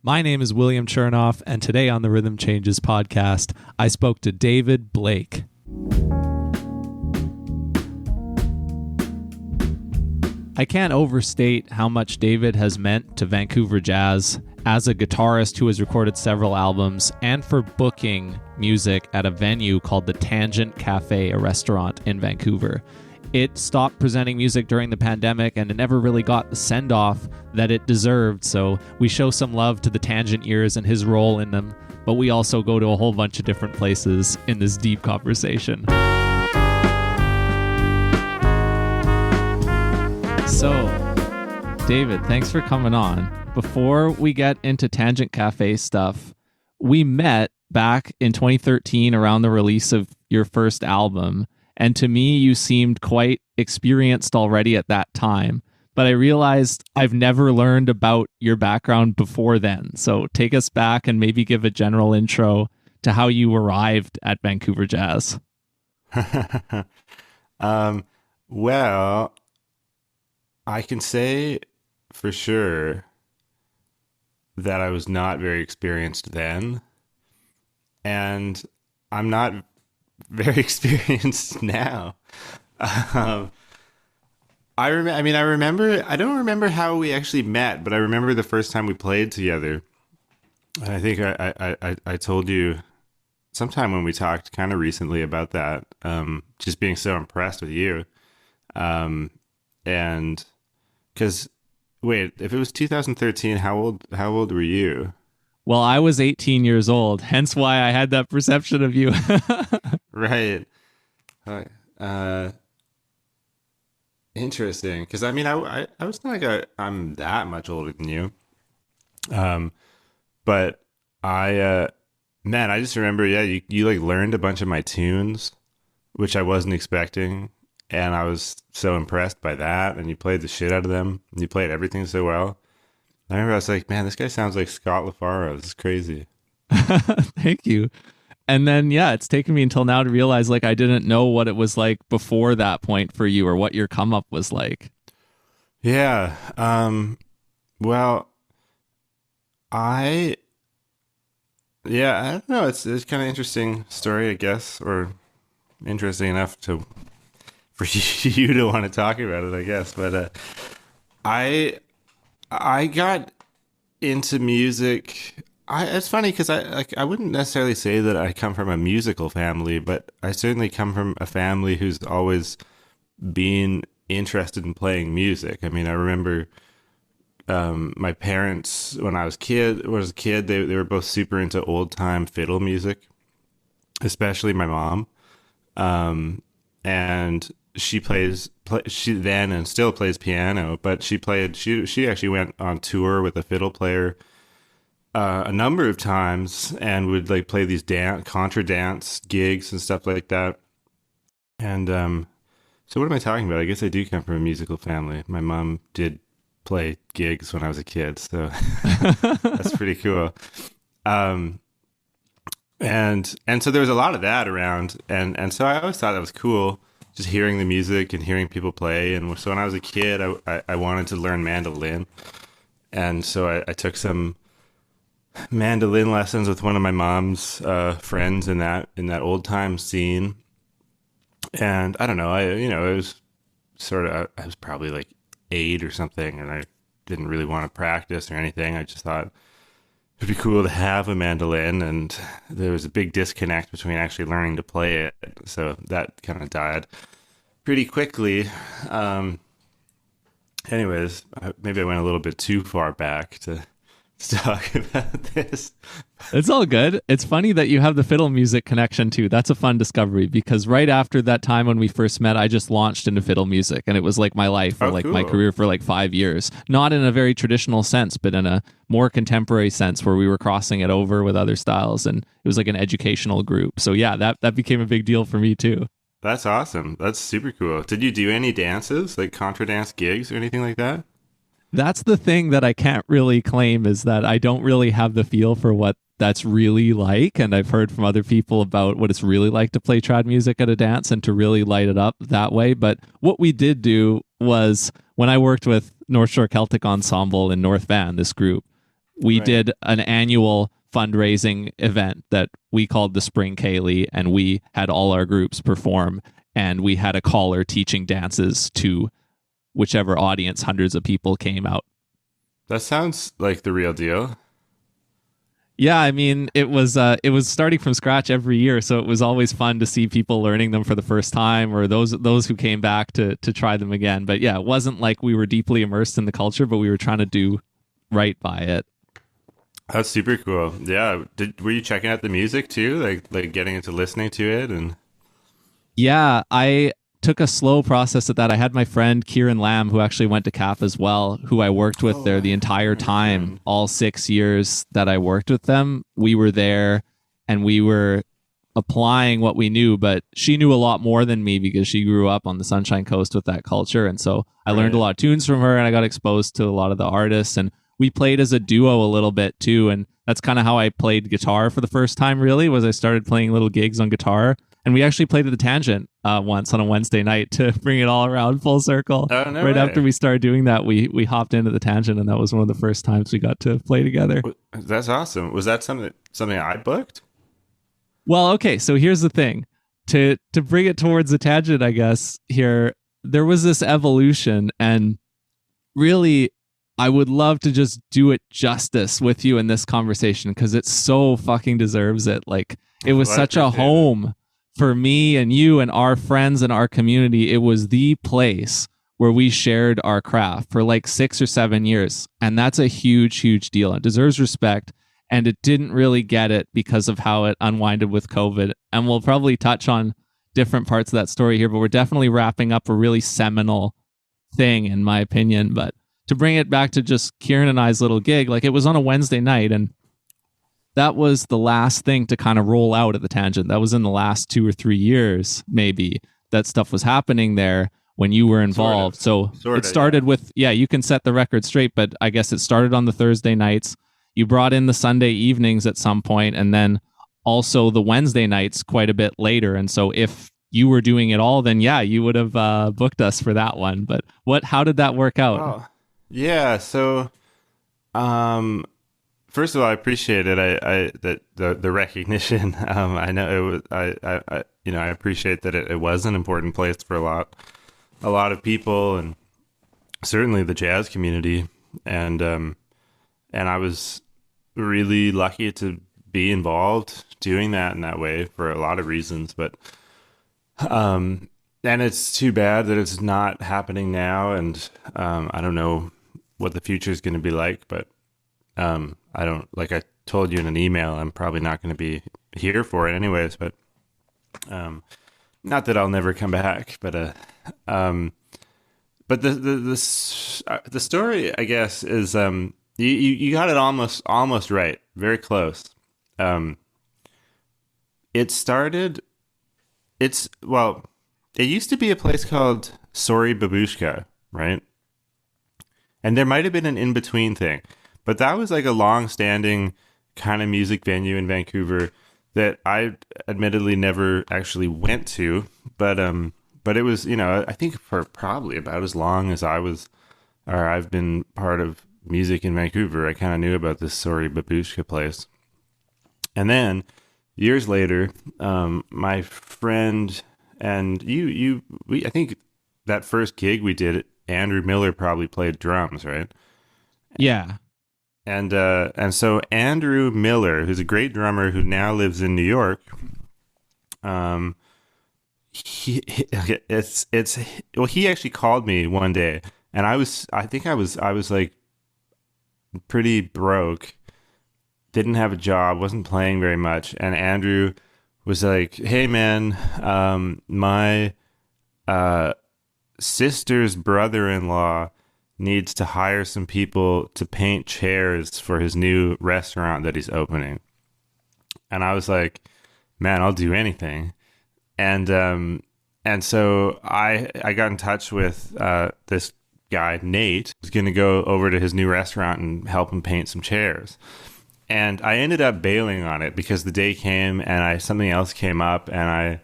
My name is William Chernoff, and today on the Rhythm Changes podcast, I spoke to David Blake. I can't overstate how much David has meant to Vancouver jazz as a guitarist who has recorded several albums and for booking music at a venue called the Tangent Café, a restaurant in Vancouver. It stopped presenting music during the pandemic and it never really got the send-off that it deserved, so we show some love to the Tangent years and his role in them, but we also go to a whole bunch of different places in this deep conversation. So, David, thanks for coming on. Before we get into Tangent Cafe stuff, we met back in 2013 around the release of your first album. And to me, you seemed quite experienced already at that time. But I realized I've never learned about your background before then. So take us back and maybe give a general intro to how you arrived at Vancouver Jazz. Well, I can say for sure that I was not very experienced then. And I'm not very experienced now. I remember. I don't remember how we actually met, but I remember the first time we played together. And I think I told you sometime when we talked kind of recently about that. Just being so impressed with you, and because wait, if it was 2013, how old were you? Well, I was 18 years old, hence why I had that perception of you. Right. Interesting. Because I was not like I'm that much older than you. But I just remember, you like learned a bunch of my tunes, which I wasn't expecting. And I was so impressed by that. And you played the shit out of them. And you played everything so well. I remember I was like, man, this guy sounds like Scott LaFaro. This is crazy. Thank you. And then, it's taken me until now to realize, like, I didn't know what it was like before that point for you or what your come up was like. Yeah. Well, I don't know. It's kind of interesting story, I guess, or interesting enough for you to want to talk about it, I guess. But I got into music. It's funny because I wouldn't necessarily say that I come from a musical family, but I certainly come from a family who's always been interested in playing music. I mean, I remember my parents when I was a kid, they were both super into old time fiddle music, especially my mom, and she then and still plays piano, but she actually went on tour with a fiddle player a number of times and would like play these contra dance gigs and stuff like that. And so what am I talking about? I guess I do come from a musical family. My mom did play gigs when I was a kid, so that's pretty cool. And so there was a lot of that around, and so I always thought that was cool, just hearing the music and hearing people play. And so when I was a kid, I wanted to learn mandolin, and so I took some mandolin lessons with one of my mom's friends in that old time scene. And I don't know, it was I was probably like 8 or something, and I didn't really want to practice or anything. I just thought it'd be cool to have a mandolin, and there was a big disconnect between actually learning to play it, so that kind of died pretty quickly. Anyways, maybe I went a little bit too far back to talk about this. It's all good. It's funny that you have the fiddle music connection too. That's a fun discovery, because right after that time when we first met, I just launched into fiddle music, and it was like my life or cool. My career for like 5 years. Not in a very traditional sense, but in a more contemporary sense where we were crossing it over with other styles, and it was like an educational group. So that became a big deal for me too. That's awesome. That's super cool. Did you do any dances, like contra dance gigs or anything like that? That's the thing that I can't really claim, is that I don't really have the feel for what that's really like. And I've heard from other people about what it's really like to play trad music at a dance and to really light it up that way. But what we did do was, when I worked with North Shore Celtic Ensemble in North Van, this group, we Right. did an annual fundraising event that we called the Spring Kaylee, and we had all our groups perform, and we had a caller teaching dances to whichever audience hundreds of people came out. That sounds like the real deal. Yeah, I mean, it was starting from scratch every year, so it was always fun to see people learning them for the first time, or those who came back to try them again. But yeah, it wasn't like we were deeply immersed in the culture, but we were trying to do right by it. That's super cool. Yeah. Were you checking out the music too? Like getting into listening to it and Yeah, I took a slow process at that. I had my friend Kieran Lamb, who actually went to CAF as well, who I worked with there the entire time, all 6 years that I worked with them. We were there and we were applying what we knew, but she knew a lot more than me because she grew up on the Sunshine Coast with that culture. And so I learned a lot of tunes from her, and I got exposed to a lot of the artists, and we played as a duo a little bit too. And that's kind of how I played guitar for the first time, really, was I started playing little gigs on guitar. And we actually played at the Tangent once on a Wednesday night to bring it all around full circle. Oh, no right way. after we started doing that, we hopped into the Tangent, and that was one of the first times we got to play together. That's awesome. Was that something I booked? Well, okay, so here's the thing. To bring it towards the Tangent, I guess, here, there was this evolution, and really, I would love to just do it justice with you in this conversation because it so fucking deserves it. Like, it was Well, I such a appreciate home for me and you and our friends and our community. It was the place where we shared our craft for like 6 or 7 years. And that's a huge, huge deal. It deserves respect. And it didn't really get it because of how it unwinded with COVID. And we'll probably touch on different parts of that story here, but we're definitely wrapping up a really seminal thing, in my opinion. But to bring it back to just Kieran and I's little gig, like, it was on a Wednesday night, and that was the last thing to kind of roll out at the Tangent. That was in the last 2 or 3 years, maybe, that stuff was happening there when you were involved. So it started with, you can set the record straight, but I guess it started on the Thursday nights. You brought in the Sunday evenings at some point, and then also the Wednesday nights quite a bit later. And so if you were doing it all, then you would have booked us for that one. But how did that work out? Oh, yeah. So, first of all, I appreciate it. That the recognition. I know it was. I appreciate that it was an important place for a lot of people, and certainly the jazz community. And I was really lucky to be involved doing that in that way for a lot of reasons. But and it's too bad that it's not happening now. And I don't know what the future is going to be like, but. I don't, like I told you in an email, I'm probably not going to be here for it anyways, but, not that I'll never come back, but the story, I guess, is, you got it almost right. Very close. It used to be a place called Sorry Babushka, right? And there might have been an in-between thing. But that was like a long-standing kind of music venue in Vancouver that I admittedly never actually went to. But it was, I think for probably about as long as I've been part of music in Vancouver, I kind of knew about this Sorry Babushka place. And then years later, my friend and I think that first gig we did, Andrew Miller probably played drums, right? Yeah. And so Andrew Miller, who's a great drummer who now lives in New York, he actually called me one day, and I was like pretty broke, didn't have a job, wasn't playing very much, and Andrew was like, "Hey man, my sister's brother-in-law needs to hire some people to paint chairs for his new restaurant that he's opening." And I was like, man, I'll do anything. And so I got in touch with this guy, Nate, who's going to go over to his new restaurant and help him paint some chairs. And I ended up bailing on it because the day came and something else came up, and I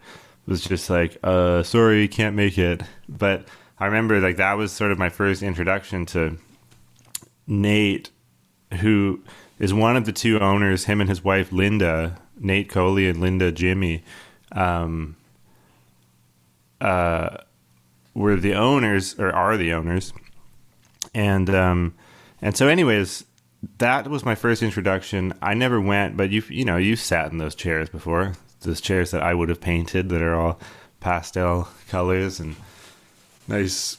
was just like, sorry, can't make it. But I remember like that was sort of my first introduction to Nate, who is one of the two owners. Him and his wife Linda, Nate Coley and Linda Jimmy, were the owners, or are the owners, and so anyways, that was my first introduction. I never went, but you've sat in those chairs before, those chairs that I would have painted that are all pastel colors and nice.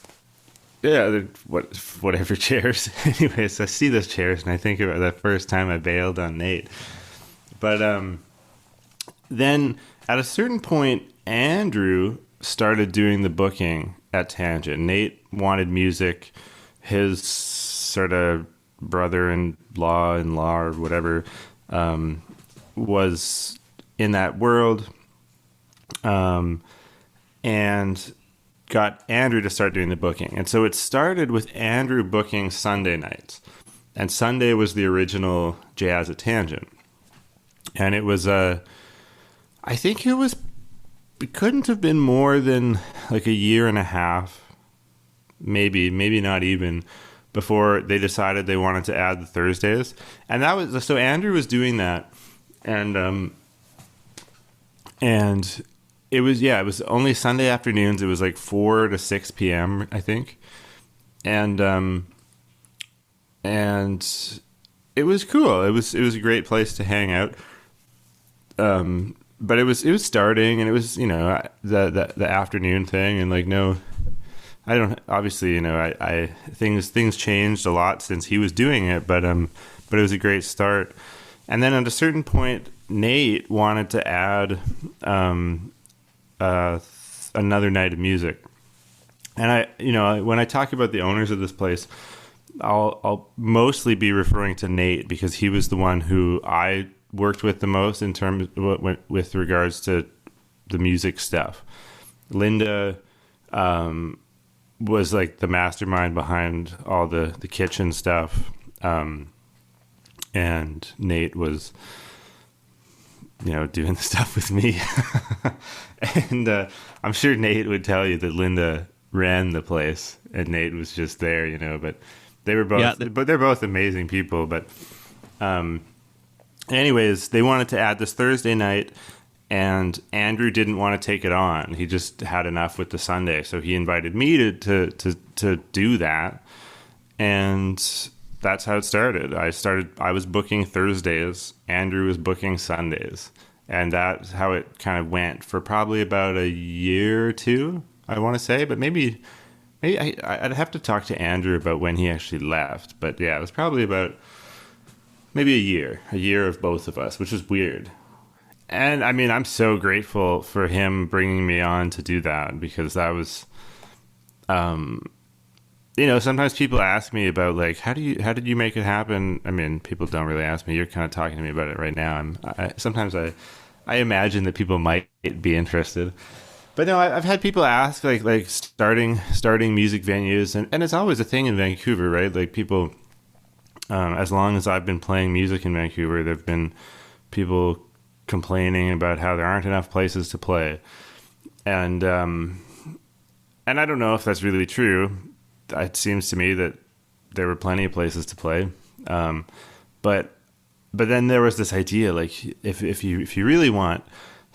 Yeah, they're whatever chairs. Anyways, I see those chairs and I think about that first time I bailed on Nate. But then at a certain point, Andrew started doing the booking at Tangent. Nate wanted music. His sort of brother-in-law or whatever was in that world, and got Andrew to start doing the booking. And so it started with Andrew booking Sunday nights. And Sunday was the original Jazz at Tangent. And it was I think it couldn't have been more than like a year and a half, maybe not even, before they decided they wanted to add the Thursdays. And that was, so Andrew was doing that. And it was only Sunday afternoons. It was like 4 to 6 p.m., I think. And it was cool. It was a great place to hang out. But it was starting, and it was, the afternoon thing, and like, no, I don't, obviously, I things changed a lot since he was doing it, but it was a great start. And then at a certain point, Nate wanted to add another night of music. And when I talk about the owners of this place, I'll mostly be referring to Nate, because he was the one who I worked with the most in terms with regards to the music stuff. Linda was like the mastermind behind all the kitchen stuff, and Nate was doing the stuff with me. And I'm sure Nate would tell you that Linda ran the place and Nate was just there, but they were both, but they're both amazing people. But anyways, they wanted to add this Thursday night, and Andrew didn't want to take it on. He just had enough with the Sunday, so he invited me to do that, and that's how it started. I was booking Thursdays, Andrew was booking Sundays, and that's how it kind of went for probably about a year or two, I want to say. But maybe I'd have to talk to Andrew about when he actually left. But yeah, it was probably about maybe a year of both of us, which is weird. And I mean, I'm so grateful for him bringing me on to do that, because that was, sometimes people ask me about like, how did you make it happen? I mean, people don't really ask me. You're kind of talking to me about it right now. Sometimes I imagine that people might be interested, but no, I've had people ask like starting music venues, and it's always a thing in Vancouver, right? Like people, as long as I've been playing music in Vancouver, there've been people complaining about how there aren't enough places to play, and I don't know if that's really true. It seems to me that there were plenty of places to play, but then there was this idea, like if you really want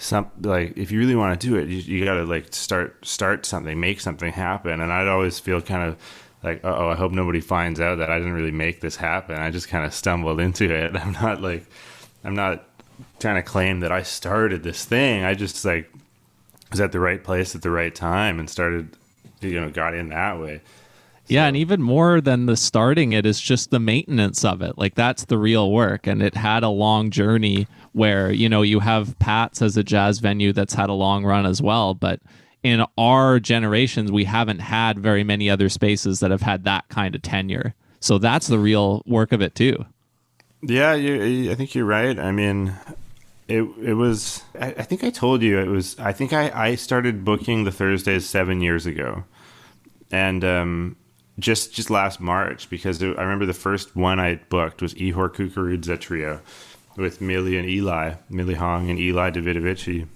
if you really want to do it, you got to like start something, make something happen. And I'd always feel kind of like, I hope nobody finds out that I didn't really make this happen. I just kind of stumbled into it. I'm not trying to claim that I started this thing. I just like was at the right place at the right time and started, got in that way. Yeah, and even more than the starting it is just the maintenance of it. Like that's the real work. And it had a long journey where, you have Pat's as a jazz venue that's had a long run as well. But in our generations, we haven't had very many other spaces that have had that kind of tenure. So that's the real work of it too. Yeah, I think you're right. I mean, it was, I think I told you, I think I started booking the Thursdays 7 years ago. And just last March, because I remember the first one I booked was Ihor Kukurudza Trio with Millie Hong and Eli Davidovici.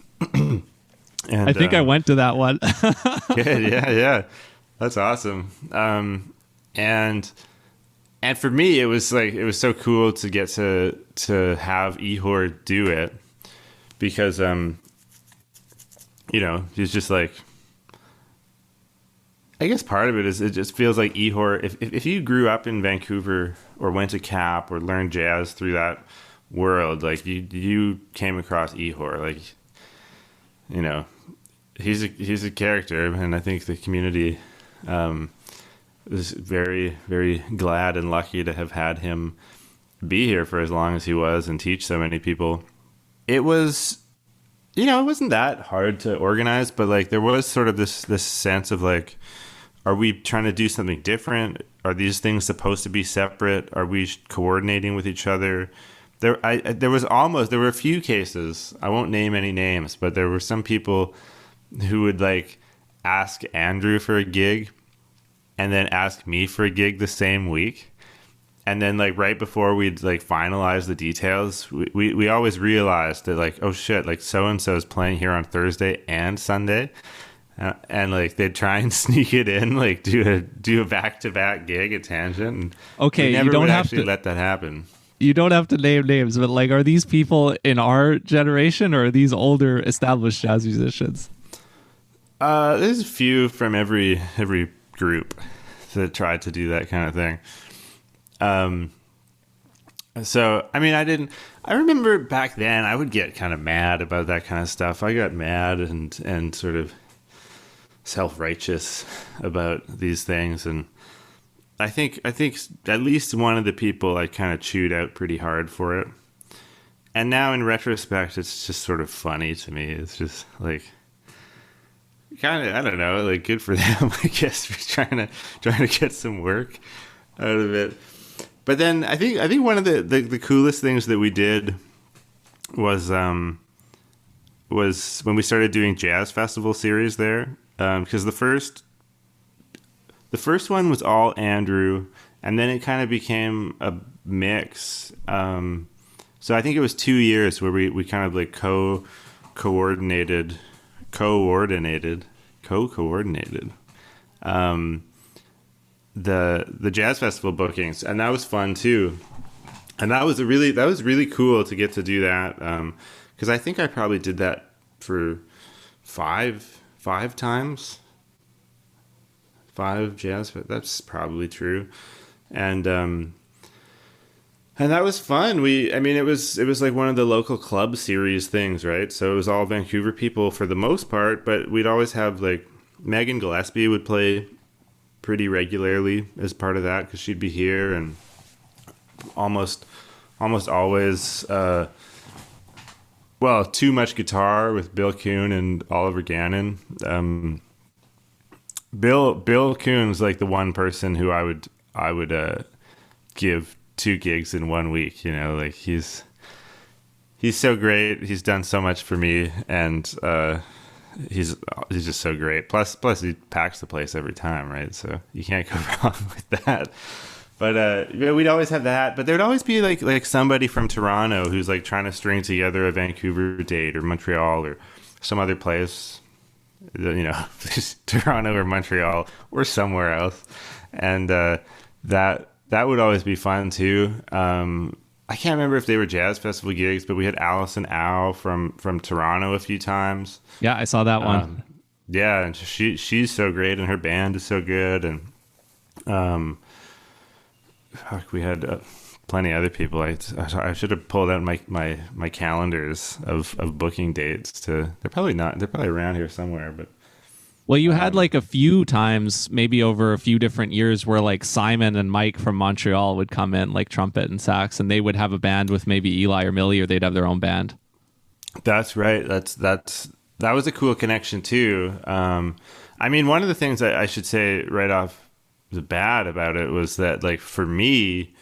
And I think I went to that one. Good, yeah. That's awesome. And and for me, it was so cool to get to have Ihor do it because he's just like, I guess part of it is it just feels like Ihor. If you grew up in Vancouver or went to Cap or learned jazz through that world, like you came across Ihor, like he's a character, and I think the community is very, very glad and lucky to have had him be here for as long as he was and teach so many people. It was, it wasn't that hard to organize, but like there was sort of this sense of like, are we trying to do something different? Are these things supposed to be separate? Are we coordinating with each other? There were a few cases. I won't name any names, but there were some people who would like ask Andrew for a gig and then ask me for a gig the same week. And then like right before we'd like finalize the details, we always realized that like, oh shit, like so-and-so is playing here on Thursday and Sunday. And like they'd try and sneak it in, like do a back-to-back gig at Tangent. And okay, never you don't would have actually to let that happen. You don't have to name names, but like, are these people in our generation or are these older established jazz musicians? There's a few from every group that tried to do that kind of thing. So I mean, I remember back then I would get kind of mad about that kind of stuff. I got mad and sort of self-righteous about these things, and I think at least one of the people I kind of chewed out pretty hard for it. And now in retrospect, it's just sort of funny to me. It's just like kind of, I don't know, like good for them, I guess, for trying to get some work out of it. But then I think one of the coolest things that we did was when we started doing jazz festival series there, because the first one was all Andrew, and then it kind of became a mix. So I think it was 2 years where we kind of like co-coordinated the jazz festival bookings, and that was fun too. And that was really cool to get to do that, because I think I probably did that for five times. 5 jazz, that's probably true. And that was fun. It was like one of the local club series things, right? So it was all Vancouver people for the most part, but we'd always have like Megan Gillespie would play pretty regularly as part of that because she'd be here, and almost always Too Much Guitar with Bill Kuhn and Oliver Gannon. Bill Kuhn's like the one person who I would give 2 gigs in 1 week. Like he's so great. He's done so much for me, and he's just so great. Plus he packs the place every time, right? So you can't go wrong with that. But we'd always have that. But there'd always be like somebody from Toronto who's like trying to string together a Vancouver date or Montreal or some other place. Toronto or Montreal or somewhere else, and that would always be fun too. I can't remember if they were jazz festival gigs, but we had Alison Au from Toronto a few times. Yeah, I saw that one. Yeah, and she's so great, and her band is so good, and we had plenty of other people. I should have pulled out my calendars of booking dates. They're probably around here somewhere, but. Well, you had like a few times, maybe over a few different years, where like Simon and Mike from Montreal would come in, like trumpet and sax, and they would have a band with maybe Eli or Millie, or they'd have their own band. That's right. That was a cool connection too. One of the things I should say right off the bat about it was that, like, for me,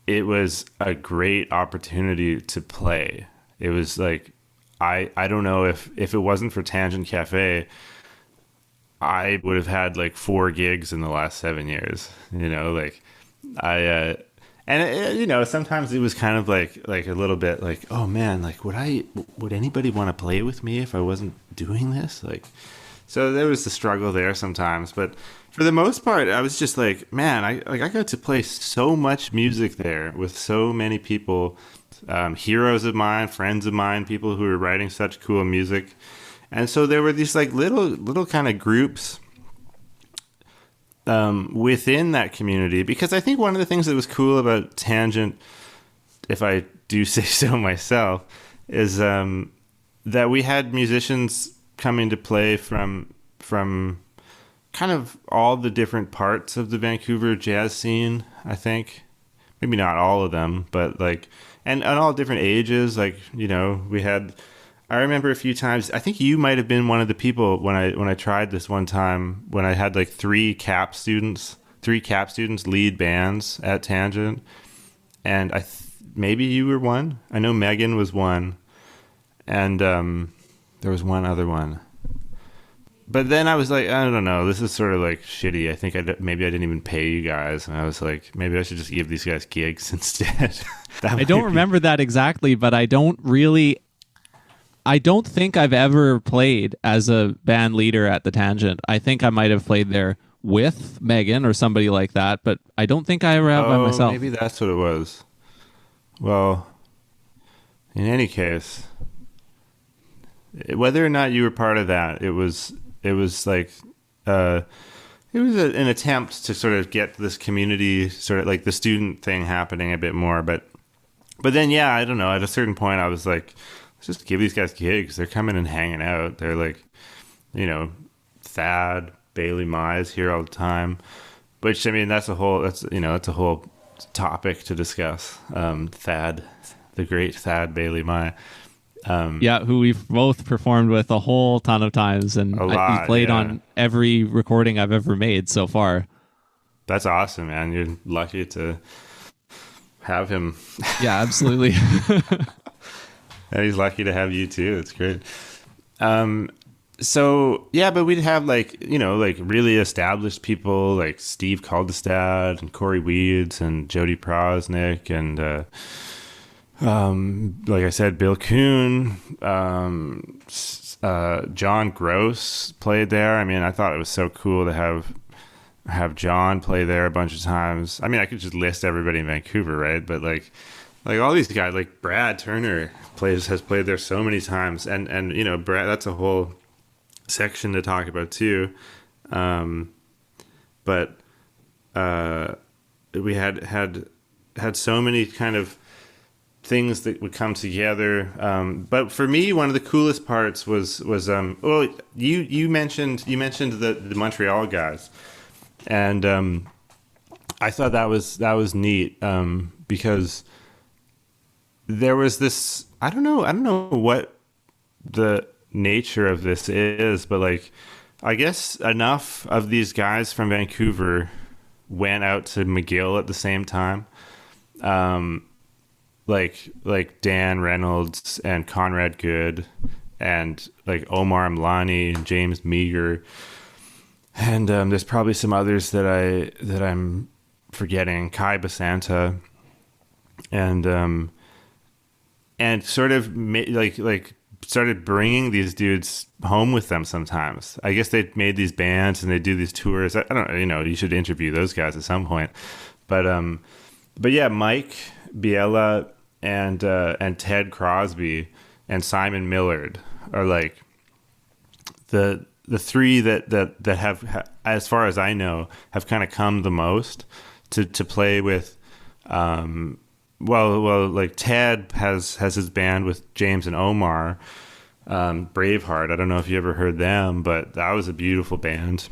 it was a great opportunity to play. It was like, I don't know if it wasn't for Tangent Café, I would have had like 4 gigs in the last 7 years, sometimes it was kind of like a little bit like, oh man, like would anybody want to play with me if I wasn't doing this? Like, So there was the struggle there sometimes, but for the most part, I was just like, man, I got to play so much music there with so many people, heroes of mine, friends of mine, people who were writing such cool music, and so there were these like little kind of groups within that community. Because I think one of the things that was cool about Tangent, if I do say so myself, is that we had musicians coming to play from kind of all the different parts of the Vancouver jazz scene. I think maybe not all of them, but like and all different ages. Like, you know, we had. I remember a few times. I think you might have been one of the people when I tried this one time when I had like three cap students lead bands at Tangent, and maybe you were one. I know Megan was one, and there was one other one. But then I was like, I don't know, this is sort of like shitty. I think maybe I didn't even pay you guys, and I was like, maybe I should just give these guys gigs instead. I don't remember that exactly, but I don't think I've ever played as a band leader at the Tangent. I think I might have played there with Megan or somebody like that, but I don't think I ever have by myself. Maybe that's what it was. Well, in any case, whether or not you were part of that, it was like it was an attempt to sort of get this community, sort of like the student thing happening a bit more. But then, yeah, I don't know. At a certain point, I was like, let's just give these guys gigs. They're coming and hanging out. They're like, you know, Thad, Bailey Mize here all the time. Which, I mean, that's a whole topic to discuss. Thad, the great Thad Bailey Mize. Who we've both performed with a whole ton of times, and he's played on every recording I've ever made so far. That's awesome, man. You're lucky to have him. Yeah, absolutely. And he's lucky to have you too. It's great. So yeah, but we'd have like, you know, like really established people like Steve Kaldestad and Corey Weeds and Jody Prosnick and like I said, Bill Kuhn, John Gross played there. I mean, I thought it was so cool to have John play there a bunch of times. I mean, I could just list everybody in Vancouver, right? But like all these guys, like Brad Turner has played there so many times, and you know, Brad, that's a whole section to talk about too. But we had so many kind of things that would come together. But for me, one of the coolest parts was well, you mentioned the Montreal guys, and I thought that was neat because there was this, I don't know what the nature of this is, but like I guess enough of these guys from Vancouver went out to McGill at the same time. Like Dan Reynolds and Conrad Good and like Omar Amlani and James Meager, and there's probably some others that I'm forgetting, Kai Basanta, and sort of started bringing these dudes home with them sometimes. I guess they made these bands and they do these tours. I don't know, you know, you should interview those guys at some point, but yeah, Mike Biela and Ted Crosby and Simon Millard are like the three that have, as far as I know, have kind of come the most to play with. Well, like Ted has his band with James and Omar, Braveheart. I don't know if you ever heard them, but that was a beautiful band.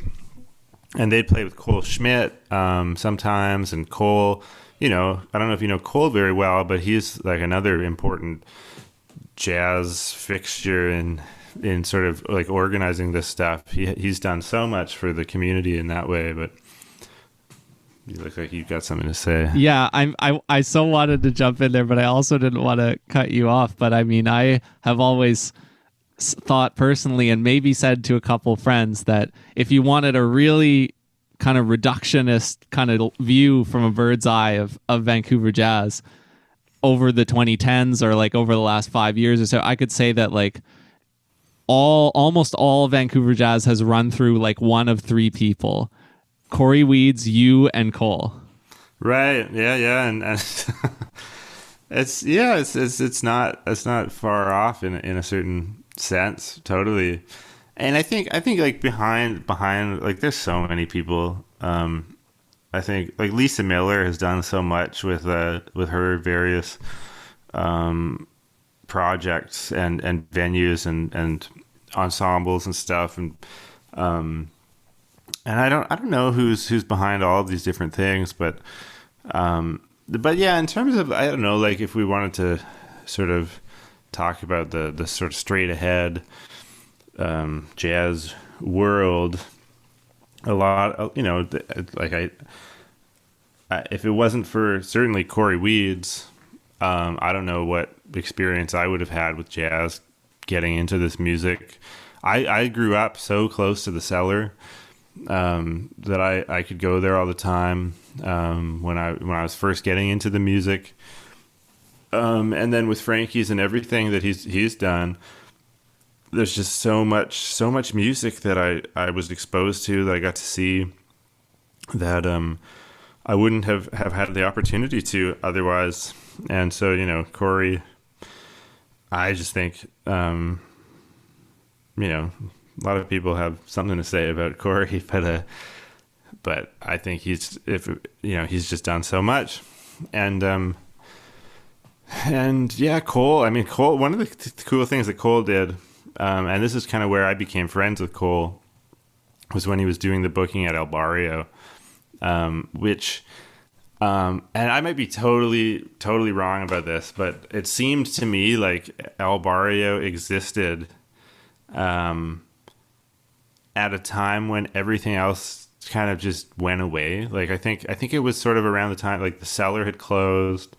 And they'd play with Cole Schmidt sometimes, and Cole, you know, I don't know if you know Cole very well, but he's like another important jazz fixture in sort of like organizing this stuff. He's done so much for the community in that way. But you look like you've got something to say. Yeah, I so wanted to jump in there, but I also didn't want to cut you off. But I mean, I have always thought personally, and maybe said to a couple friends, that if you wanted a really kind of reductionist kind of view from a bird's eye of Vancouver jazz over the 2010s or like over the last 5 years or so, I could say that like almost all Vancouver jazz has run through like one of three people: Corey Weeds, you, and Cole. Right. Yeah. And it's not far off in a certain sense. Totally. And I think like behind like there's so many people. I think like Lisa Miller has done so much with her various projects and venues and ensembles and stuff, and I don't know who's behind all of these different things, but yeah, in terms of, I don't know, like if we wanted to sort of talk about the sort of straight ahead jazz world, a lot, like if it wasn't for certainly Corey Weeds, I don't know what experience I would have had with jazz getting into this music. I grew up so close to the Cellar that I could go there all the time when I was first getting into the music. And then with Frankie's and everything that he's done, there's just so much music that I was exposed to, that I got to see, that I wouldn't have had the opportunity to otherwise. And so, Corey, I just think, a lot of people have something to say about Corey, but I think he's just done so much. And yeah, Cole, one of the cool things that Cole did, and this is kind of where I became friends with Cole, was when he was doing the booking at El Barrio, which, and I might be totally wrong about this, but it seemed to me like El Barrio existed at a time when everything else kind of just went away. Like I think it was sort of around the time like the Cellar had closed,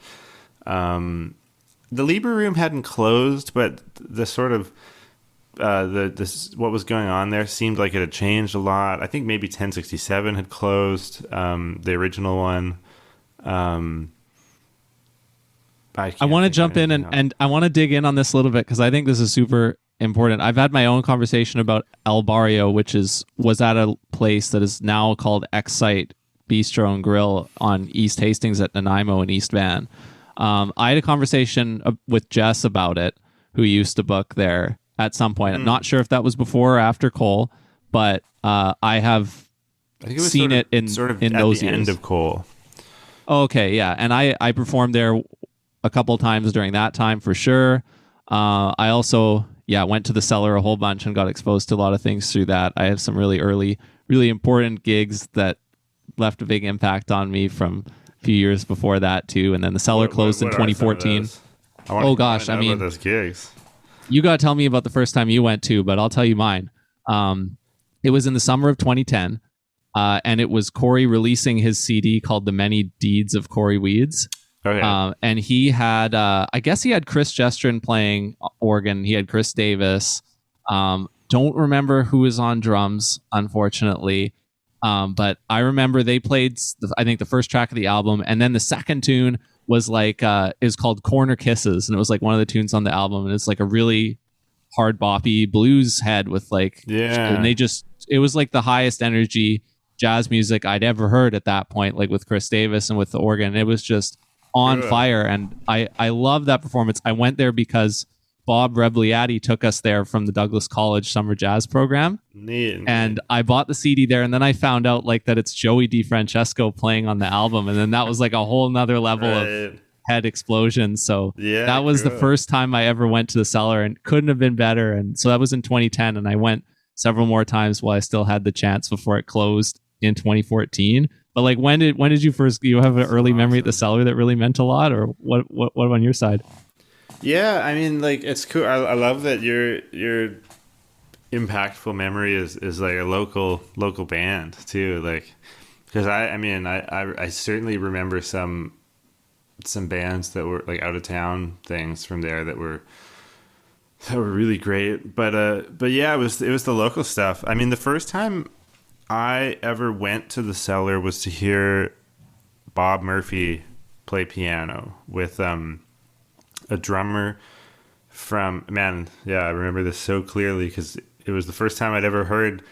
the Lieber Room hadn't closed, but the sort of what was going on there seemed like it had changed a lot. I think maybe 1067 had closed, the original one. I want to jump in and I want to dig in on this a little bit, because I think this is super important. I've had my own conversation about El Barrio, which was at a place that is now called Excite Bistro and Grill on East Hastings at Nanaimo in East Van. I had a conversation with Jess about it, who used to book there at some point. I'm not sure if that was before or after Cole, but I think it was seen it in those years. End of Cole. Okay, yeah, and I performed there a couple times during that time for sure. I also went to the Cellar a whole bunch and got exposed to a lot of things through that. I have some really early, really important gigs that left a big impact on me from a few years before that too. And then the Cellar closed in 2014. Oh gosh, I mean, those gigs. You got to tell me about the first time you went to, but I'll tell you mine. It was in the summer of 2010, and it was Corey releasing his CD called The Many Deeds of Corey Weeds. Okay. And he had, I guess he had Chris Gestrin playing organ. He had Chris Davis. Don't remember who was on drums, unfortunately. But I remember they played, I think, the first track of the album. And then the second tune was like, is called Corner Kisses. And it was like one of the tunes on the album. And it's like a really hard boppy blues head with like, and it was like the highest energy jazz music I'd ever heard at that point, like with Chris Davis and with the organ. It was just on fire, and I love that performance. I went there because Bob Rebliati took us there from the Douglas College Summer Jazz Program. Neat. And I bought the CD there, and then I found out like that it's Joey DiFrancesco playing on the album, and then that was like a whole nother level of head explosion. So that was the first time I ever went to the Cellar, and couldn't have been better. And so that was in 2010, and I went several more times while I still had the chance before it closed in 2014. But like, when did you first? You have an early memory at the Cellar that really meant a lot, or what on your side? Yeah, I mean, like, it's cool. I love that your impactful memory is like a local band too. Like, because I certainly remember some bands that were like out of town things from there that were really great. But yeah, it was the local stuff. I mean, the first time I ever went to the Cellar was to hear Bob Murphy play piano with a drummer from, man, yeah, I remember this so clearly because it was the first time I'd ever heard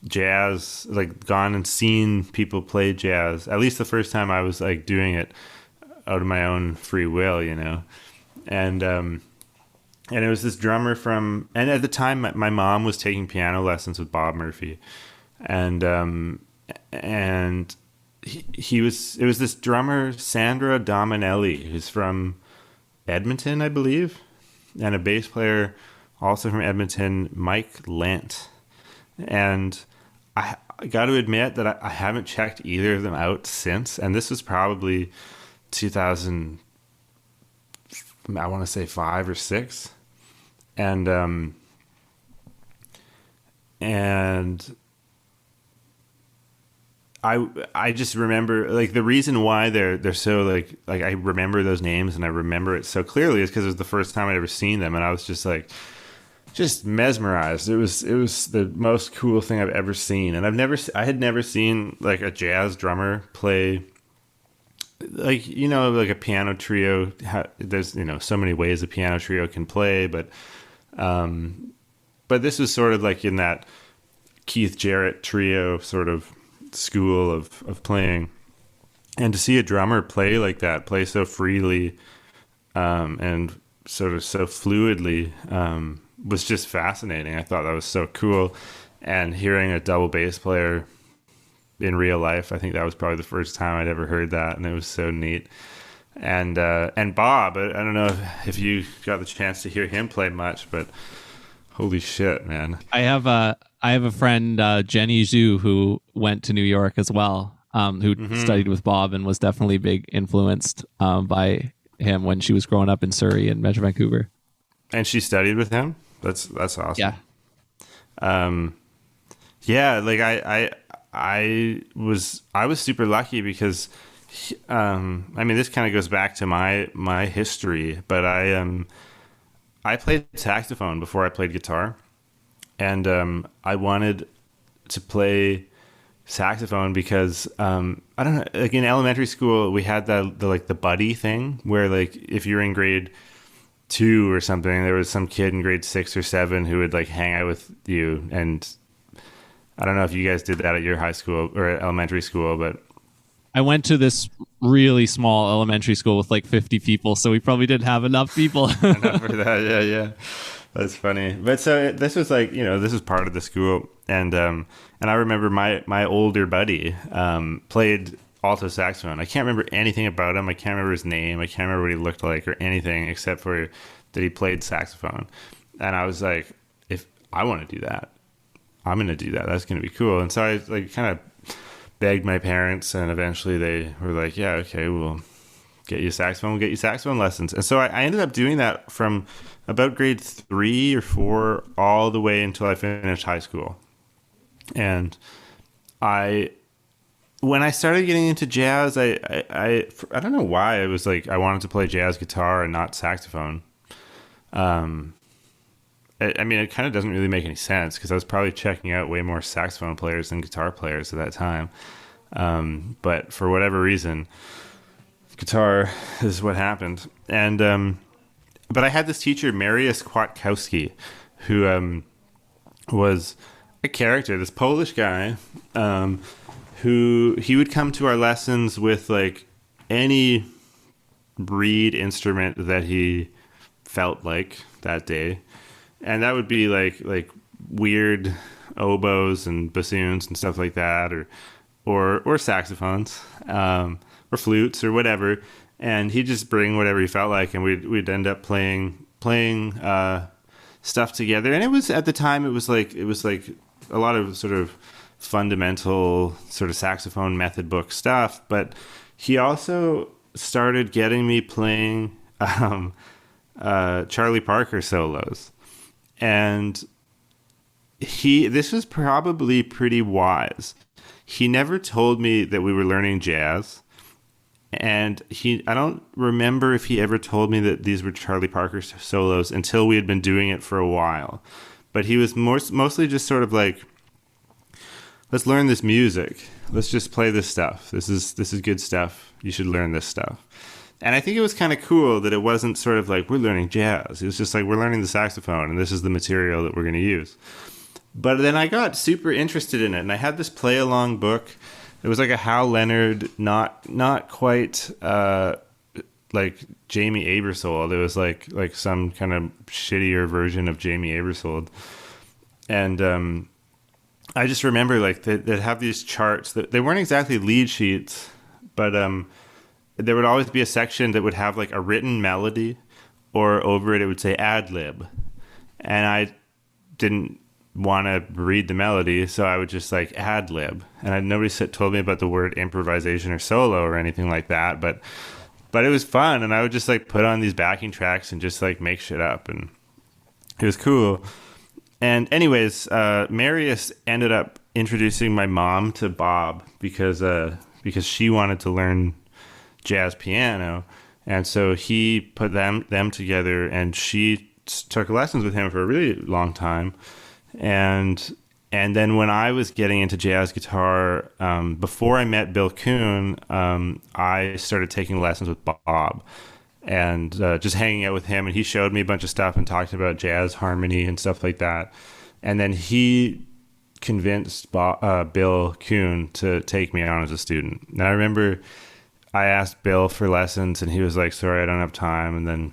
jazz, like gone and seen people play jazz. At least the first time I was like doing it out of my own free will, you know. And it was this drummer from, and at the time my mom was taking piano lessons with Bob Murphy, and he was, it was this drummer Sandra Dominelli, who's from Edmonton, I believe, and a bass player also from Edmonton, Mike Lent. And I got to admit that I haven't checked either of them out since, and this was probably 2000, I want to say 5 or 6. And I just remember, like, the reason why they're so like I remember those names and I remember it so clearly is because it was the first time I'd ever seen them, and I was just like, just mesmerized. It was the most cool thing I've ever seen, and I had never seen like a jazz drummer play, like, you know, like a piano trio. There's, you know, so many ways a piano trio can play, but this was sort of like in that Keith Jarrett trio sort of school of playing, and to see a drummer play like that, play so freely, and sort of so fluidly, was just fascinating. I thought that was so cool. And hearing a double bass player in real life, I think that was probably the first time I'd ever heard that, and it was so neat. And Bob, I don't know if you got the chance to hear him play much, but holy shit, man. I have a friend, Jenny Zhu, who went to New York as well, who studied with Bob and was definitely big influenced by him when she was growing up in Surrey and Metro Vancouver. And she studied with him? That's awesome. Yeah. Yeah, like I was super lucky because I mean, this kind of goes back to my history, but I played saxophone before I played guitar, and I wanted to play saxophone because I don't know, like in elementary school we had the buddy thing where, like, if you're in grade 2 or something, there was some kid in grade 6 or 7 who would like hang out with you. And I don't know if you guys did that at your high school or elementary school, but I went to this really small elementary school with like 50 people, so we probably didn't have enough people. enough for that. Yeah. That's funny. But so this was like, you know, this is part of the school, and I remember my older buddy played alto saxophone. I can't remember anything about him. I can't remember his name. I can't remember what he looked like or anything except for that he played saxophone. And I was like, if I want to do that, I'm going to do that. That's going to be cool. And so I like kind of begged my parents, and eventually they were like, yeah, okay, we'll get you saxophone. We'll get you saxophone lessons. And so I ended up doing that from about grade 3 or 4 all the way until I finished high school. And when I started getting into jazz, I don't know why. It was like I wanted to play jazz guitar and not saxophone. I mean, it kind of doesn't really make any sense because I was probably checking out way more saxophone players than guitar players at that time. But for whatever reason, guitar is what happened. And but I had this teacher, Mariusz Kwiatkowski, who was a character, this Polish guy, who he would come to our lessons with like any reed instrument that he felt like that day. And that would be like weird oboes and bassoons and stuff like that, or saxophones, or flutes or whatever. And he'd just bring whatever he felt like, and we'd end up playing stuff together. And it was, at the time, it was like a lot of sort of fundamental sort of saxophone method book stuff. But he also started getting me playing Charlie Parker solos. And this was probably pretty wise. He never told me that we were learning jazz. And I don't remember if he ever told me that these were Charlie Parker solos until we had been doing it for a while. But he was mostly just sort of like, let's learn this music. Let's just play this stuff. This is good stuff. You should learn this stuff. And I think it was kind of cool that it wasn't sort of like we're learning jazz. It was just like we're learning the saxophone and this is the material that we're going to use. But then I got super interested in it, and I had this play along book. It was like a Hal Leonard, not quite like Jamie Aebersold. It was like some kind of shittier version of Jamie Aebersold. And I just remember like they'd have these charts that they weren't exactly lead sheets, but there would always be a section that would have like a written melody, or over it would say ad lib, and I didn't want to read the melody, so I would just like ad lib, and nobody told me about the word improvisation or solo or anything like that, but it was fun, and I would just like put on these backing tracks and just like make shit up, and it was cool. And anyways, Marius ended up introducing my mom to Bob because she wanted to learn jazz piano, and so he put them together, and she took lessons with him for a really long time. And then when I was getting into jazz guitar, before I met Bill Kuhn, I started taking lessons with Bob, and just hanging out with him. And he showed me a bunch of stuff and talked about jazz harmony and stuff like that. And then he convinced Bill Kuhn to take me on as a student. And I remember I asked Bill for lessons, and he was like, "Sorry, I don't have time." And then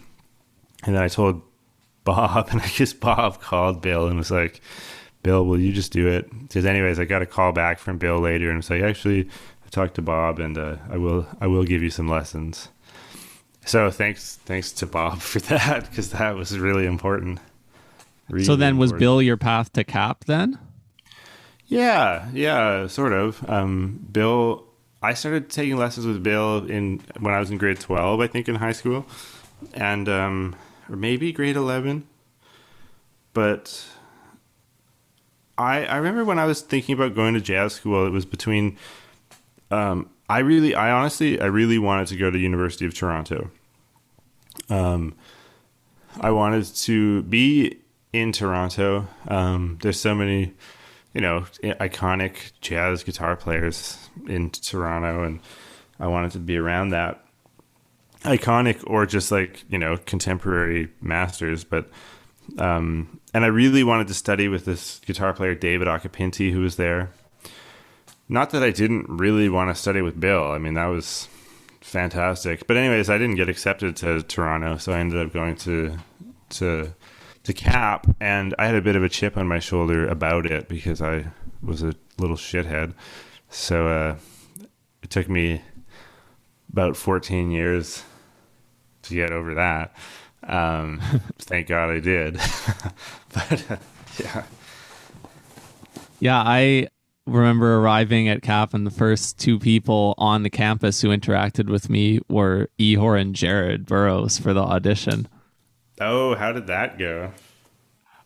I told Bob, and I guess Bob called Bill and was like, "Bill, will you just do it?" Because anyways, I got a call back from Bill later, and was like, "Actually, I talked to Bob, and I will give you some lessons." So thanks to Bob for that, because that was really important. Really so then was important. Bill your path to Cap then? Yeah, sort of. Bill, I started taking lessons with Bill when I was in grade 12, I think, in high school, and or maybe grade 11. But I remember when I was thinking about going to jazz school, it was between I really wanted to go to University of Toronto. I wanted to be in Toronto. There's so many, iconic jazz guitar players in Toronto, and I wanted to be around that. Iconic or just like, contemporary masters. But, and I really wanted to study with this guitar player, David Occhipinti, who was there. Not that I didn't really want to study with Bill. I mean, that was fantastic. But anyways, I didn't get accepted to Toronto, so I ended up going to Cap, and I had a bit of a chip on my shoulder about it because I was a little shithead. So it took me about 14 years to get over that. Thank God I did. But yeah. Yeah, I remember arriving at Cap, and the first two people on the campus who interacted with me were Ihor and Jared Burrows for the audition. Oh, how did that go?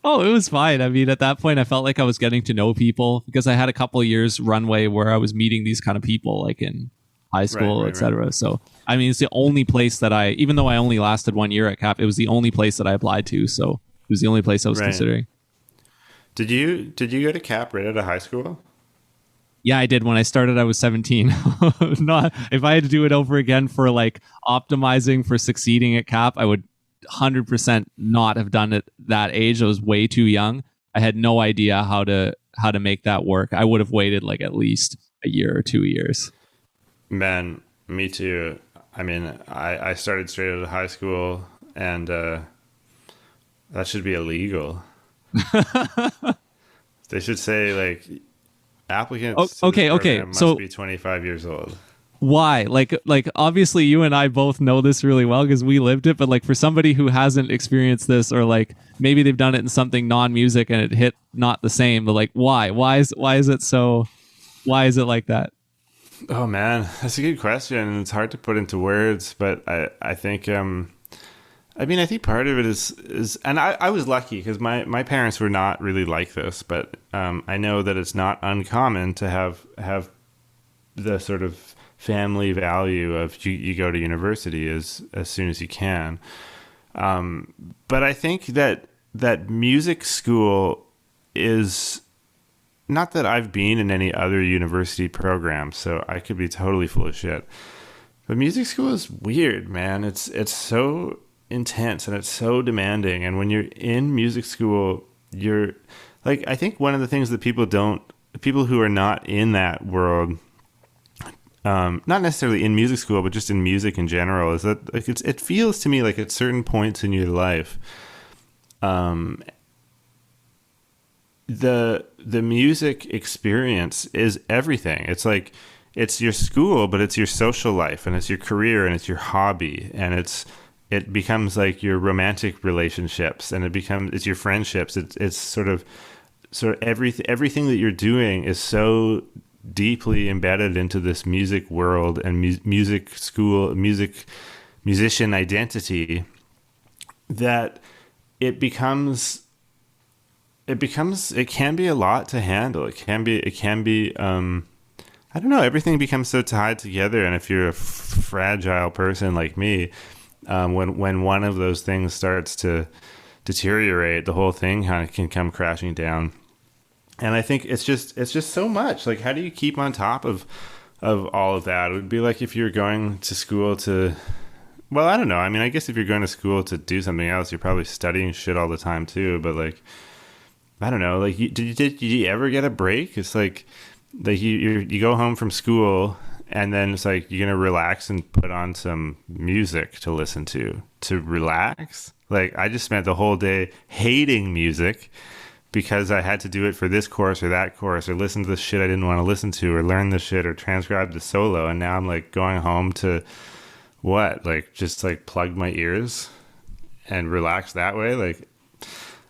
Oh, it was fine. I mean, at that point, I felt like I was getting to know people because I had a couple of years runway where I was meeting these kind of people, like in high school, etc. Right. So, I mean, it's the only place that even though I only lasted 1 year at Cap, it was the only place that I applied to. So it was the only place I was considering. Did you go to Cap right out of high school? Yeah, I did. When I started, I was 17. Not if I had to do it over again for like optimizing for succeeding at Cap, I would 100% not have done it that age. I was way too young. I had no idea how to make that work. I would have waited like at least a year or 2 years. Man, me too. I mean, I started straight out of high school, and that should be illegal. They should say like applicants okay must be 25 years old. Why? Like obviously you and I both know this really well because we lived it, but like for somebody who hasn't experienced this, or like maybe they've done it in something non-music and it hit not the same, but like why is it like that? Oh man, that's a good question. It's hard to put into words, but I think I think part of it is and I was lucky because my parents were not really like this, but I know that it's not uncommon to have the sort of family value of you go to university as soon as you can. But I think that music school is, not that I've been in any other university program, so I could be totally full of shit. But music school is weird, man. It's so intense and it's so demanding. And when you're in music school, you're like, I think one of the things that people who are not in that world, not necessarily in music school, but just in music in general, is that like it feels to me like at certain points in your life, the music experience is everything. It's like it's your school, but it's your social life, and it's your career, and it's your hobby, and it becomes like your romantic relationships, and it's your friendships. It's sort of everything that you're doing is so deeply embedded into this music world and music school, musician identity, that it can be a lot to handle. It can be I don't know, everything becomes so tied together. And if you're a fragile person like me, when one of those things starts to deteriorate, the whole thing kind of can come crashing down. And I think it's just so much. Like, how do you keep on top of all of that? It would be like if you're going to school to, well, I don't know. I mean, I guess if you're going to school to do something else, you're probably studying shit all the time too. But like, I don't know. Like, did you ever get a break? It's like you go home from school, and then it's like you're gonna relax and put on some music to listen to relax. Like, I just spent the whole day hating music because I had to do it for this course or that course, or listen to the shit I didn't want to listen to, or learn the shit, or transcribe the solo. And now I'm like going home to what? Like, just like plug my ears and relax that way. Like,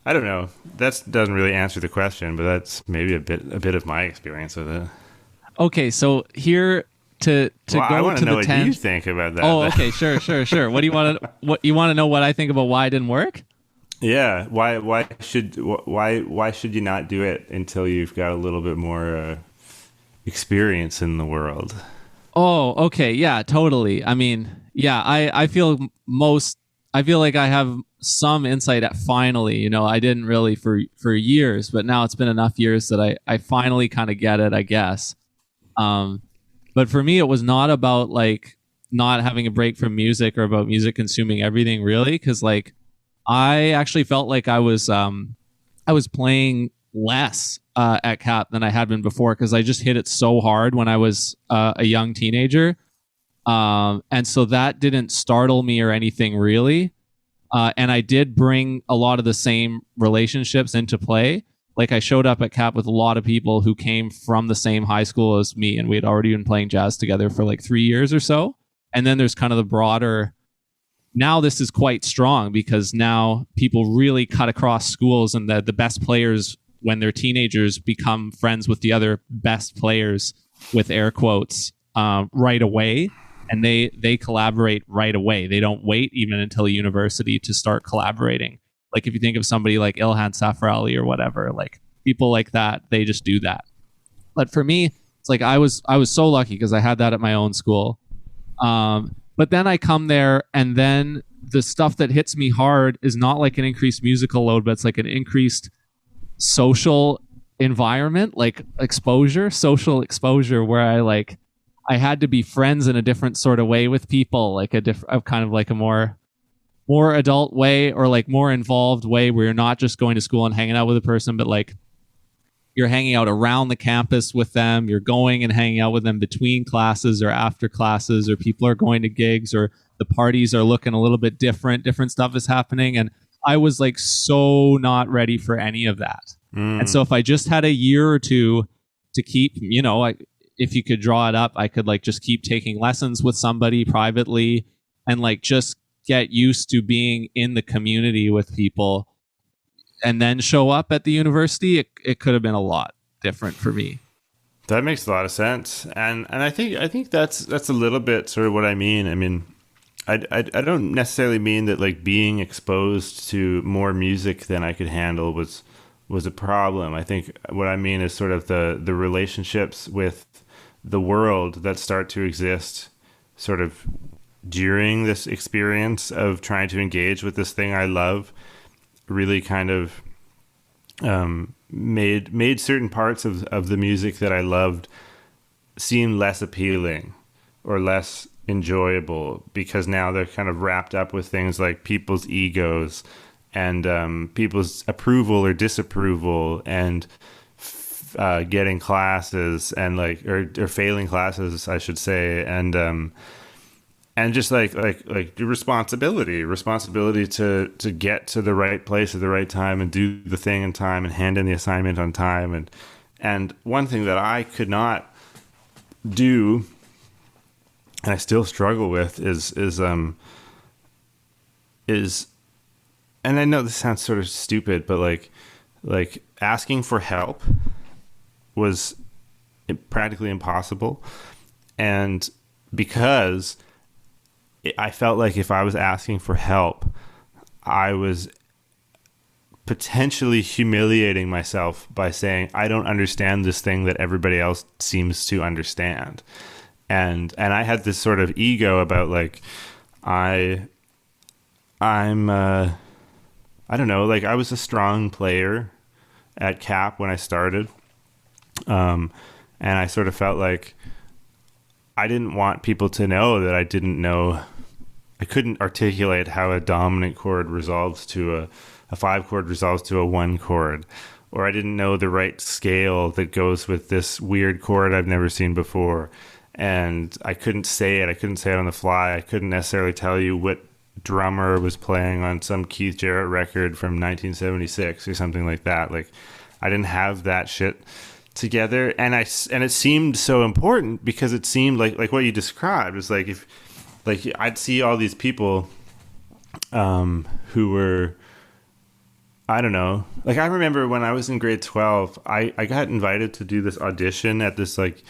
I don't know. That doesn't really answer the question, but that's maybe a bit of my experience with it. Okay, so here to well, go I want to know the what 10. you think about that. Oh, okay, sure. What do you want to? What you want to know? What I think about why it didn't work? Yeah. Why should you not do it until you've got a little bit more experience in the world? Oh, okay, yeah, totally. I mean, yeah, I feel like I have some insight at finally. You know, I didn't really for years, but now it's been enough years that I finally kind of get it, I guess. But for me, it was not about like not having a break from music or about music consuming everything, really, because like I actually felt like I was playing less at Cap than I had been before, because I just hit it so hard when I was a young teenager, and so that didn't startle me or anything really. And I did bring a lot of the same relationships into play. Like, I showed up at Cap with a lot of people who came from the same high school as me, and we had already been playing jazz together for like 3 years or so. And then there's kind of the broader. Now this is quite strong because now people really cut across schools, and the best players, when they're teenagers, become friends with the other best players, with air quotes, right away. And they collaborate right away. They don't wait even until university to start collaborating. Like, if you think of somebody like Ilhan Safrali or whatever, like people like that, they just do that. But for me, it's like I was so lucky because I had that at my own school. But then I come there, and then the stuff that hits me hard is not like an increased musical load, but it's like an increased social environment, like social exposure, where I had to be friends in a different sort of way with people, like kind of like a more adult way, or like more involved way, where you're not just going to school and hanging out with a person, but like you're hanging out around the campus with them. You're going and hanging out with them between classes or after classes, or people are going to gigs, or the parties are looking a little bit different. Different stuff is happening. And I was like so not ready for any of that. And so if I just had a year or two to keep, you know, if you could draw it up, I could like just keep taking lessons with somebody privately and like just get used to being in the community with people, and then show up at the university, it could have been a lot different for me. That makes a lot of sense, and I think that's a little bit sort of what I mean. I mean, I don't necessarily mean that like being exposed to more music than I could handle was a problem. I think what I mean is sort of the relationships with the world that start to exist sort of during this experience of trying to engage with this thing I love, really kind of made certain parts of the music that I loved seem less appealing or less enjoyable, because now they're kind of wrapped up with things like people's egos and people's approval or disapproval, and getting classes, and like or failing classes, I should say, and just like the responsibility to get to the right place at the right time and do the thing in time and hand in the assignment on time. And one thing that I could not do, and I still struggle with, is and I know this sounds sort of stupid, but like asking for help was practically impossible. And because I felt like if I was asking for help, I was potentially humiliating myself by saying, I don't understand this thing that everybody else seems to understand. And I had this sort of ego about like, I'm I don't know, like I was a strong player at Cap when I started. And I sort of felt like I didn't want people to know that I couldn't articulate how a dominant chord resolves to a 5 chord resolves to a 1 chord, or I didn't know the right scale that goes with this weird chord I've never seen before. And I couldn't say it. I couldn't say it on the fly. I couldn't necessarily tell you what drummer was playing on some Keith Jarrett record from 1976 or something like that. Like, I didn't have that shit together, and it seemed so important, because it seemed like what you described was like, if like I'd see all these people who were, I don't know, like I remember when I was in grade 12, I got invited to do this audition at this, like,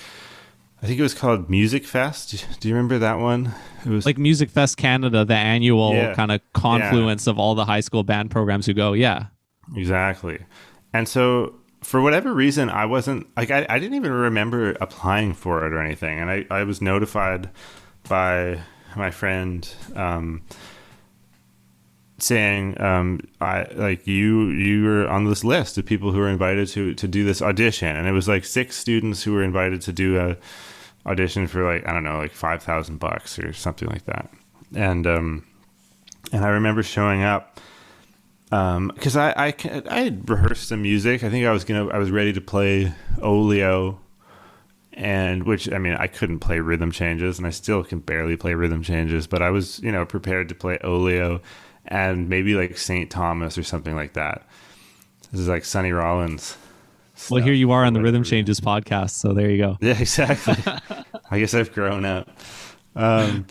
I think it was called Music Fest. Do you remember that one? It was like Music Fest Canada, the annual kind of confluence of all the high school band programs who go. Yeah, exactly. And so for whatever reason, I wasn't like, I didn't even remember applying for it or anything. And I was notified by my friend saying, I like you were on this list of people who were invited to do this audition. And it was like 6 students who were invited to do a audition for like, I don't know, like $5,000 or something like that. And I remember showing up because I had rehearsed some music. I think I was ready to play Oleo, and which, I mean, I couldn't play rhythm changes, and I still can barely play rhythm changes, but I was, prepared to play Oleo and maybe like St. Thomas or something like that. This is like Sonny Rollins. Well, here you are on the Rhythm Changes podcast, so there you go. Yeah, exactly. I guess I've grown up. But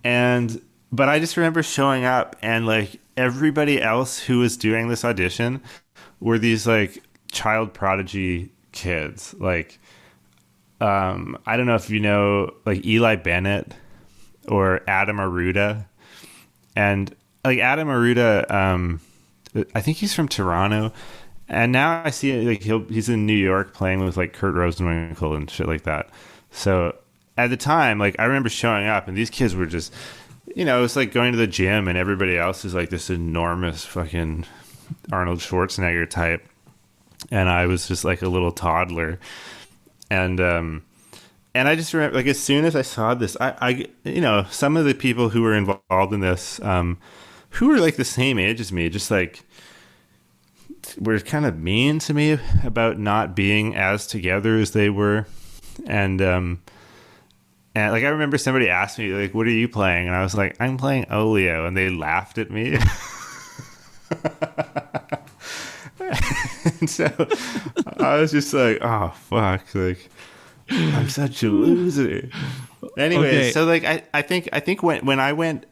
I just remember showing up, and like everybody else who was doing this audition were these like child prodigy kids. Like, I don't know if you know like Eli Bennett or Adam Arruda. And like Adam Arruda, I think he's from Toronto. And now I see like he's in New York playing with like Kurt Rosenwinkel and shit like that. So at the time, like I remember showing up, and these kids were just, it's like going to the gym, and everybody else is like this enormous fucking Arnold Schwarzenegger type, and I was just like a little toddler. And I just remember, like, as soon as I saw this, I some of the people who were involved in this, who were like the same age as me, just like were kind of mean to me about not being as together as they were. And like, I remember somebody asked me, like, what are you playing? And I was like, I'm playing Oleo. And they laughed at me. And so I was just like, oh, fuck. Like, I'm such a loser. Anyway, okay. So like, I think when I went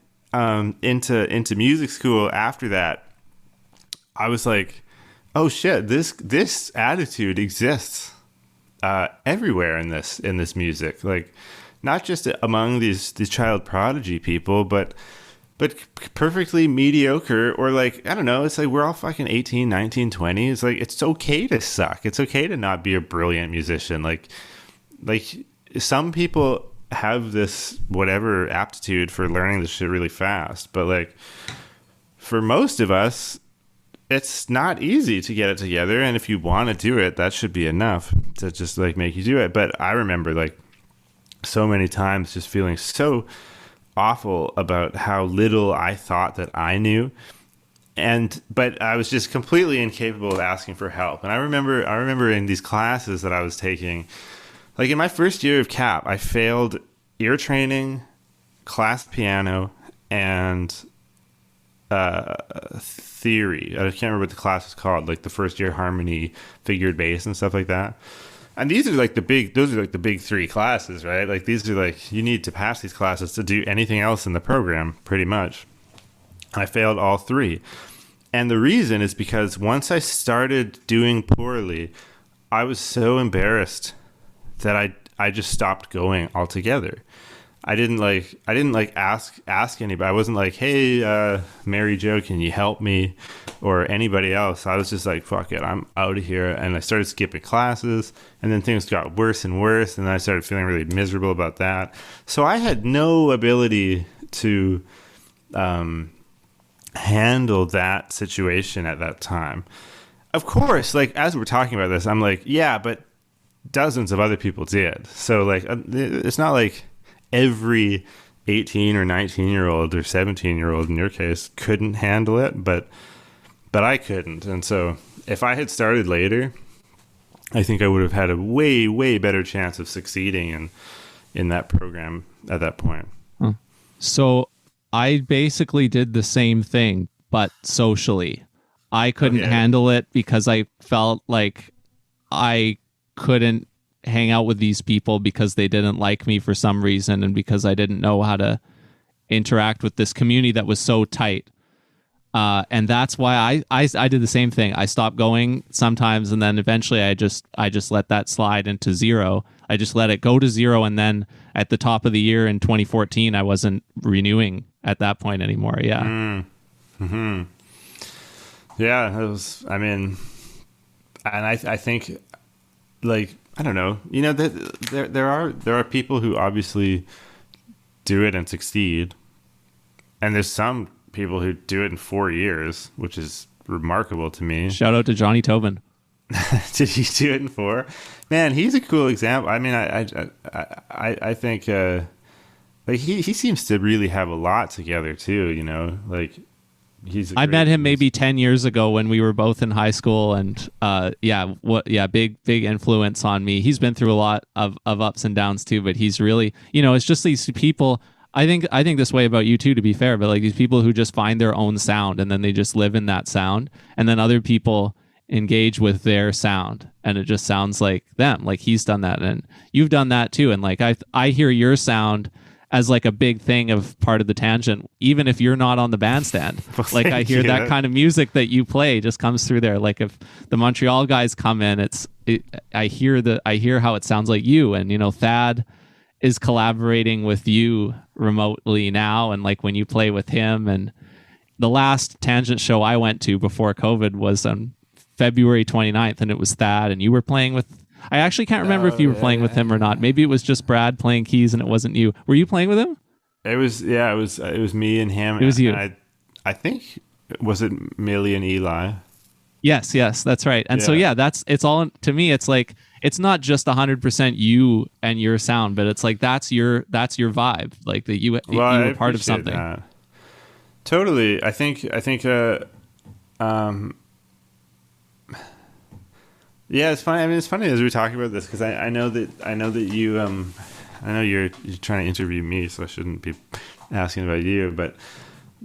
into music school after that, I was like, oh shit, this attitude exists everywhere in this music. Like, not just among these child prodigy people, but perfectly mediocre, or like, I don't know, it's like we're all fucking 18, 19, 20. It's like, it's okay to suck. It's okay to not be a brilliant musician. Like some people have this whatever aptitude for learning this shit really fast, but like for most of us, it's not easy to get it together. And if you want to do it, that should be enough to just like make you do it. But I remember like so many times just feeling so awful about how little I thought that I knew. But I was just completely incapable of asking for help. And I remember in these classes that I was taking, like in my first year of CAP, I failed ear training, class piano, and theory. I can't remember what the class was called, like the first year harmony, figured bass, and stuff like that. And those are like the big three classes, right? Like these are like, you need to pass these classes to do anything else in the program, pretty much. I failed all three. And the reason is because once I started doing poorly, I was so embarrassed that I just stopped going altogether. I didn't ask anybody. I wasn't like, hey, Mary Jo, can you help me? Or anybody else. I was just like, fuck it, I'm out of here. And I started skipping classes, and then things got worse and worse, and then I started feeling really miserable about that. So I had no ability to handle that situation at that time. Of course, like as we're talking about this, I'm like, yeah, but dozens of other people did. So like, it's not like every 18 or 19-year-old or 17-year-old in your case couldn't handle it, but I couldn't. And so if I had started later, I think I would have had a way, way better chance of succeeding in that program at that point. So I basically did the same thing, but socially. I couldn't handle it because I felt like I couldn't hang out with these people because they didn't like me for some reason, and because I didn't know how to interact with this community that was so tight. And that's why I did the same thing. I stopped going sometimes, and then eventually I just let that slide into zero. I just let it go to zero, and then at the top of the year in 2014, I wasn't renewing at that point anymore. Yeah. Mm-hmm. Yeah, it was. I mean, and I think, like, I don't know. You know, there are people who obviously do it and succeed, and there's some people who do it in 4 years, which is remarkable to me. Shout out to Johnny Tobin. Did he do it in 4? Man, he's a cool example. I mean, I think like he seems to really have a lot together too. You know, like I met him maybe 10 years ago when we were both in high school, and big influence on me. He's been through a lot of ups and downs too, but he's really, you know, it's just these people. I think this way about you too, to be fair, but like these people who just find their own sound and then they just live in that sound, and then other people engage with their sound and it just sounds like them. Like he's done that and you've done that too. And like I hear your sound as like a big thing of part of the tangent, even if you're not on the bandstand. Well, like I hear that kind of music that you play just comes through there. Like if the Montreal guys come in, I hear how it sounds like you. And you know, Thad is collaborating with you remotely now, and like when you play with him. And the last Tangent show I went to before COVID was on February 29th, and it was Thad, and you were playing with, I actually can't remember if you were playing with him or not. Maybe it was just Brad playing keys and it wasn't you. Were you playing with him? It was me and him. It was you. And I think, was it Millie and Eli? Yes, that's right. And so it's all, to me, it's like, it's not just 100% you and your sound, but it's like that's your vibe, like that you were part of something. That. Totally. I think yeah, it's funny. I mean, it's funny as we're talking about this because I know that you I know you're trying to interview me, so I shouldn't be asking about you. But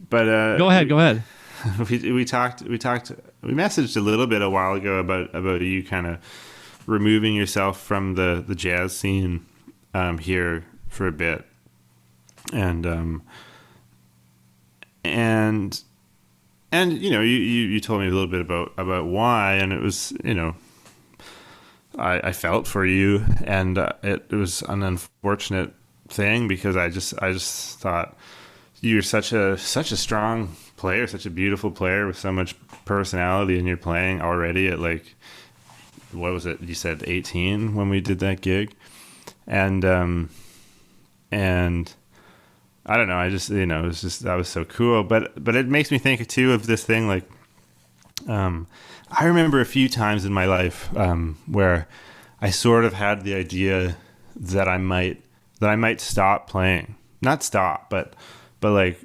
go ahead. We messaged a little bit a while ago about you kind of removing yourself from the jazz scene here for a bit, and you know, you told me a little bit about why, and it was, you know, I felt for you, and it was an unfortunate thing because I just thought you're such a strong player, such a beautiful player with so much personality, and you're playing already at like, what was it? You said 18 when we did that gig, and I don't know. I just, you know, it was just, that was so cool. But it makes me think too of this thing. Like, I remember a few times in my life where I sort of had the idea that I might that I might stop playing. Not stop, but like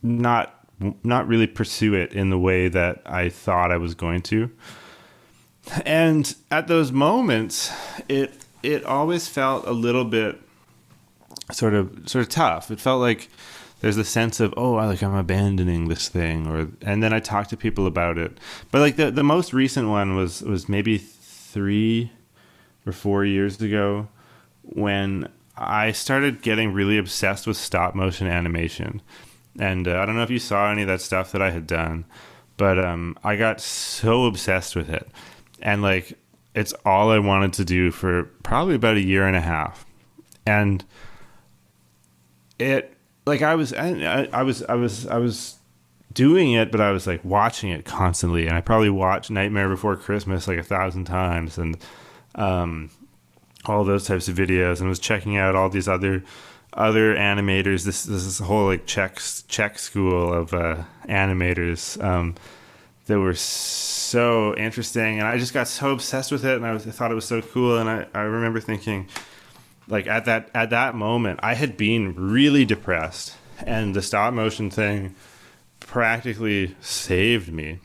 not really pursue it in the way that I thought I was going to. And at those moments, it always felt a little bit sort of tough. It felt like there's a sense of, I'm abandoning this thing, and then I talked to people about it. But like the most recent one was maybe 3 or 4 years ago, when I started getting really obsessed with stop motion animation. And I don't know if you saw any of that stuff that I had done, but I got so obsessed with it. And like, it's all I wanted to do for probably about a year and a half. And it, like, I was doing it, but I was like watching it constantly. And I probably watched Nightmare Before Christmas like 1,000 times, and all those types of videos, and was checking out all these other animators. This is a whole like Czech school of animators that were so interesting, and I just got so obsessed with it, and I thought it was so cool. And I remember thinking, like, at that moment, I had been really depressed, and the stop motion thing practically saved me.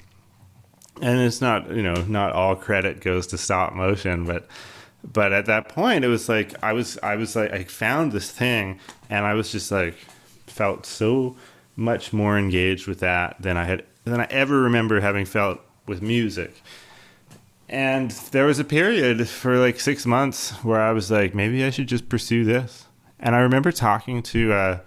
And it's not, not all credit goes to stop motion, but at that point, it was like I was like, I found this thing, and I was just like, felt so much more engaged with that than I ever remember having felt with music. And there was a period for like 6 months where I was like, maybe I should just pursue this. And I remember talking to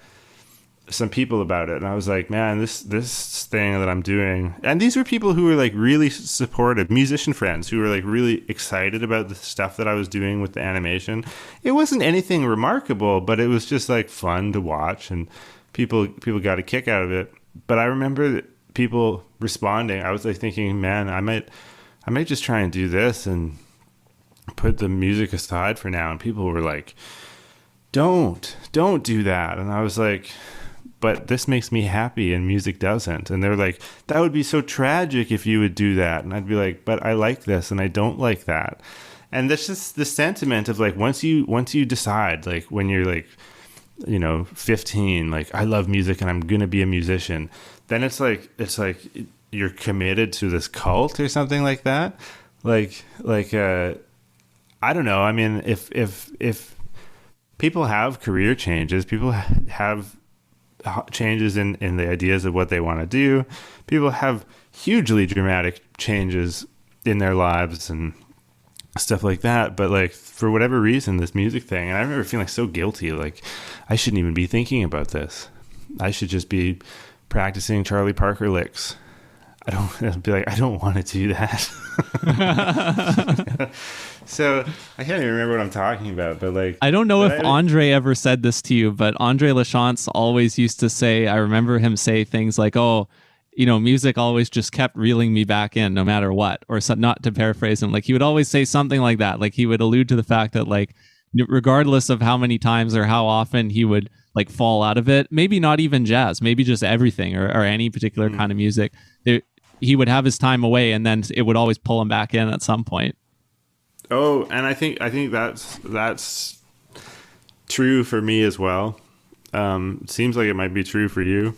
some people about it, and I was like, man, this thing that I'm doing, and these were people who were like really supportive, musician friends who were like really excited about the stuff that I was doing with the animation. It wasn't anything remarkable, but it was just like fun to watch, and people got a kick out of it. But I remember people responding. I was like thinking, man, I might just try and do this and put the music aside for now. And people were like, don't do that. And I was like, but this makes me happy and music doesn't. And they're like, that would be so tragic if you would do that. And I'd be like, but I like this and I don't like that. And that's just the sentiment of like, once you decide, like when you're like, 15, like I love music and I'm going to be a musician, then it's like you're committed to this cult or something like that. Like I don't know. I mean, if people have career changes, people have changes in the ideas of what they want to do. People have hugely dramatic changes in their lives and stuff like that. But like, for whatever reason, this music thing, and I remember feeling so guilty, like I shouldn't even be thinking about this. I should just be practicing Charlie Parker licks. I'd be like, I don't want to do that. So I can't even remember what I'm talking about, but like, I don't know if Andre ever said this to you, but Andre Lachance always used to say, I remember him say things like, music always just kept reeling me back in no matter what, or so, not to paraphrase him, like he would always say something like that. Like he would allude to the fact that like, regardless of how many times or how often he would like fall out of it, maybe not even jazz, maybe just everything or any particular kind of music, he would have his time away and then it would always pull him back in at some point. Oh, and I think that's true for me as well. It seems like it might be true for you.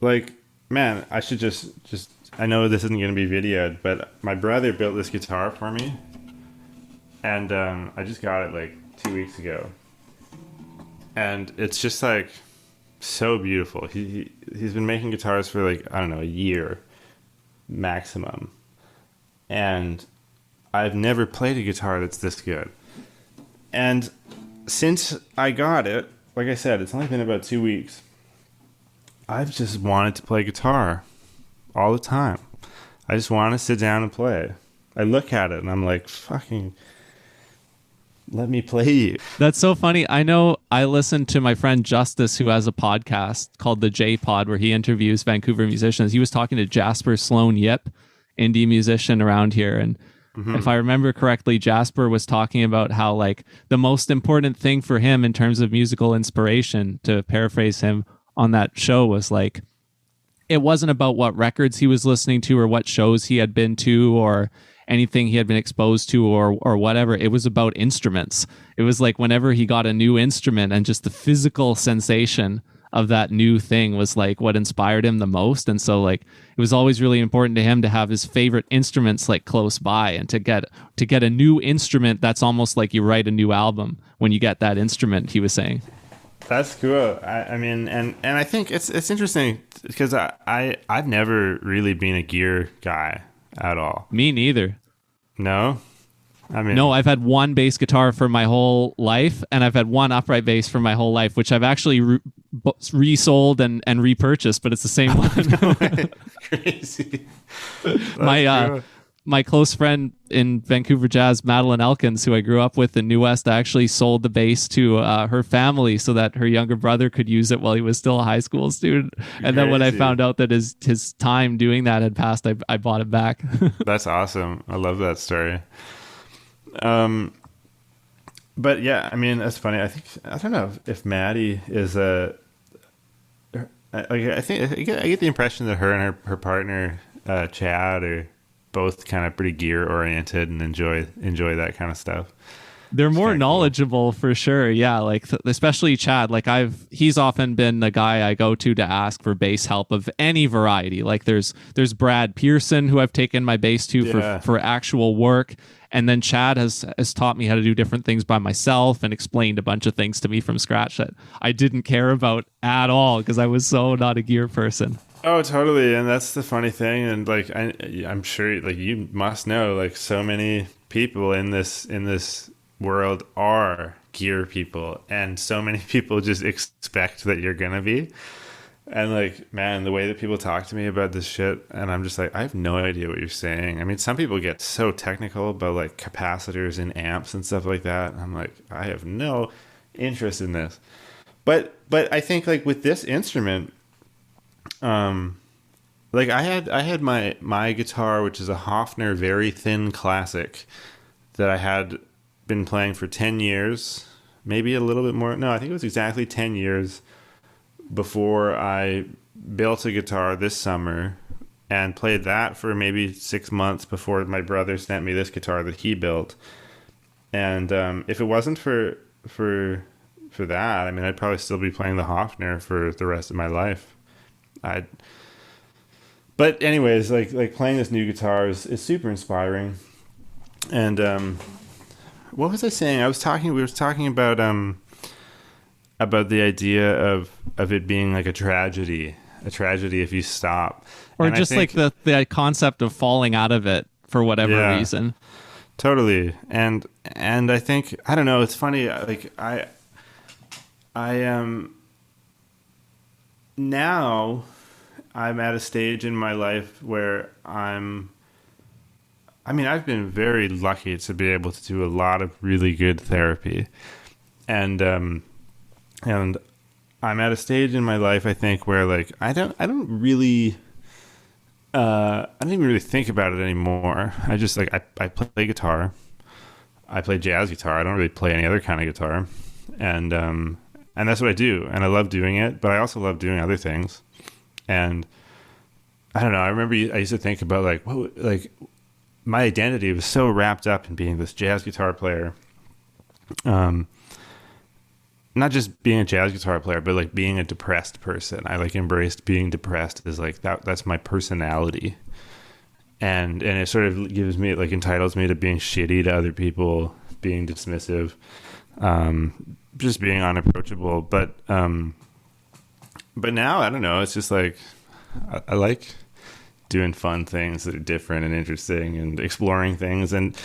Like, man, I should just I know this isn't going to be videoed, but my brother built this guitar for me, and I just got it like 2 weeks ago, and it's just like so beautiful. He's been making guitars for like, I don't know, a year maximum. And I've never played a guitar that's this good. And since I got it, like I said, it's only been about 2 weeks. I've just wanted to play guitar all the time. I just want to sit down and play. I look at it and I'm like, fucking, let me play you. That's so funny. I know I listened to my friend Justice, who has a podcast called the J Pod, where he interviews Vancouver musicians. He was talking to Jasper Sloan Yip, indie musician around here, and if I remember correctly, Jasper was talking about how like the most important thing for him in terms of musical inspiration, to paraphrase him on that show, was like, it wasn't about what records he was listening to or what shows he had been to or anything he had been exposed to or whatever. It was about instruments. It was like whenever he got a new instrument, and just the physical sensation of that new thing was like what inspired him the most. And so like it was always really important to him to have his favorite instruments like close by, and to get a new instrument that's almost like you write a new album when you get that instrument, he was saying. That's cool. I mean, and I think it's interesting because I've never really been a gear guy at all. Me neither. No? I mean, no, I've had one bass guitar for my whole life, and I've had one upright bass for my whole life, which I've actually resold and repurchased, but it's the same one. Crazy. My close friend in Vancouver Jazz, Madeline Elkins, who I grew up with in New West, actually sold the bass to her family so that her younger brother could use it while he was still a high school student. And then when I found out that his time doing that had passed, I bought it back. That's awesome. I love that story. But yeah, I mean, that's funny. I don't know if Maddie is I get the impression that her and her partner, Chad, are both kind of pretty gear oriented and enjoy that kind of stuff. They're more knowledgeable for sure. Yeah. Like especially Chad, like he's often been the guy I go to ask for bass help of any variety. Like there's Brad Pearson, who I've taken my bass to for actual work. And then Chad has taught me how to do different things by myself and explained a bunch of things to me from scratch that I didn't care about at all because I was so not a gear person. Oh, totally. And that's the funny thing. And like, I'm sure like you must know, like so many people in this world are gear people, and so many people just expect that you're going to be. And like, man, the way that people talk to me about this shit, and I'm just like, I have no idea what you're saying. I mean, some people get so technical about like capacitors and amps and stuff like that. I'm like, I have no interest in this. But I think like with this instrument, like I had my guitar, which is a Hofner very thin classic that I had been playing for 10 years, maybe a little bit more. No, I think it was exactly 10 years before I built a guitar this summer, and played that for maybe 6 months before my brother sent me this guitar that he built. And if it wasn't for that, I mean, I'd probably still be playing the Hofner for the rest of my life. But anyways, like playing this new guitar is super inspiring. And what was I saying? We were talking about the idea of it being like a tragedy if you stop. Or and just like the concept of falling out of it for whatever reason. Totally. And I think, I don't know, it's funny, like I now I'm at a stage in my life where I've been very lucky to be able to do a lot of really good therapy. And I'm at a stage in my life, I think, where like I don't even really think about it anymore. I just like I play guitar. I play jazz guitar. I don't really play any other kind of guitar. And that's what I do. And I love doing it, but I also love doing other things. And I don't know, I remember I used to think about like my identity was so wrapped up in being this jazz guitar player. Not just being a jazz guitar player, but like being a depressed person. I like embraced being depressed as like that's my personality. And it sort of gives me, like, entitles me to being shitty to other people, being dismissive, just being unapproachable. But now, I don't know, it's just like I like doing fun things that are different and interesting and exploring things and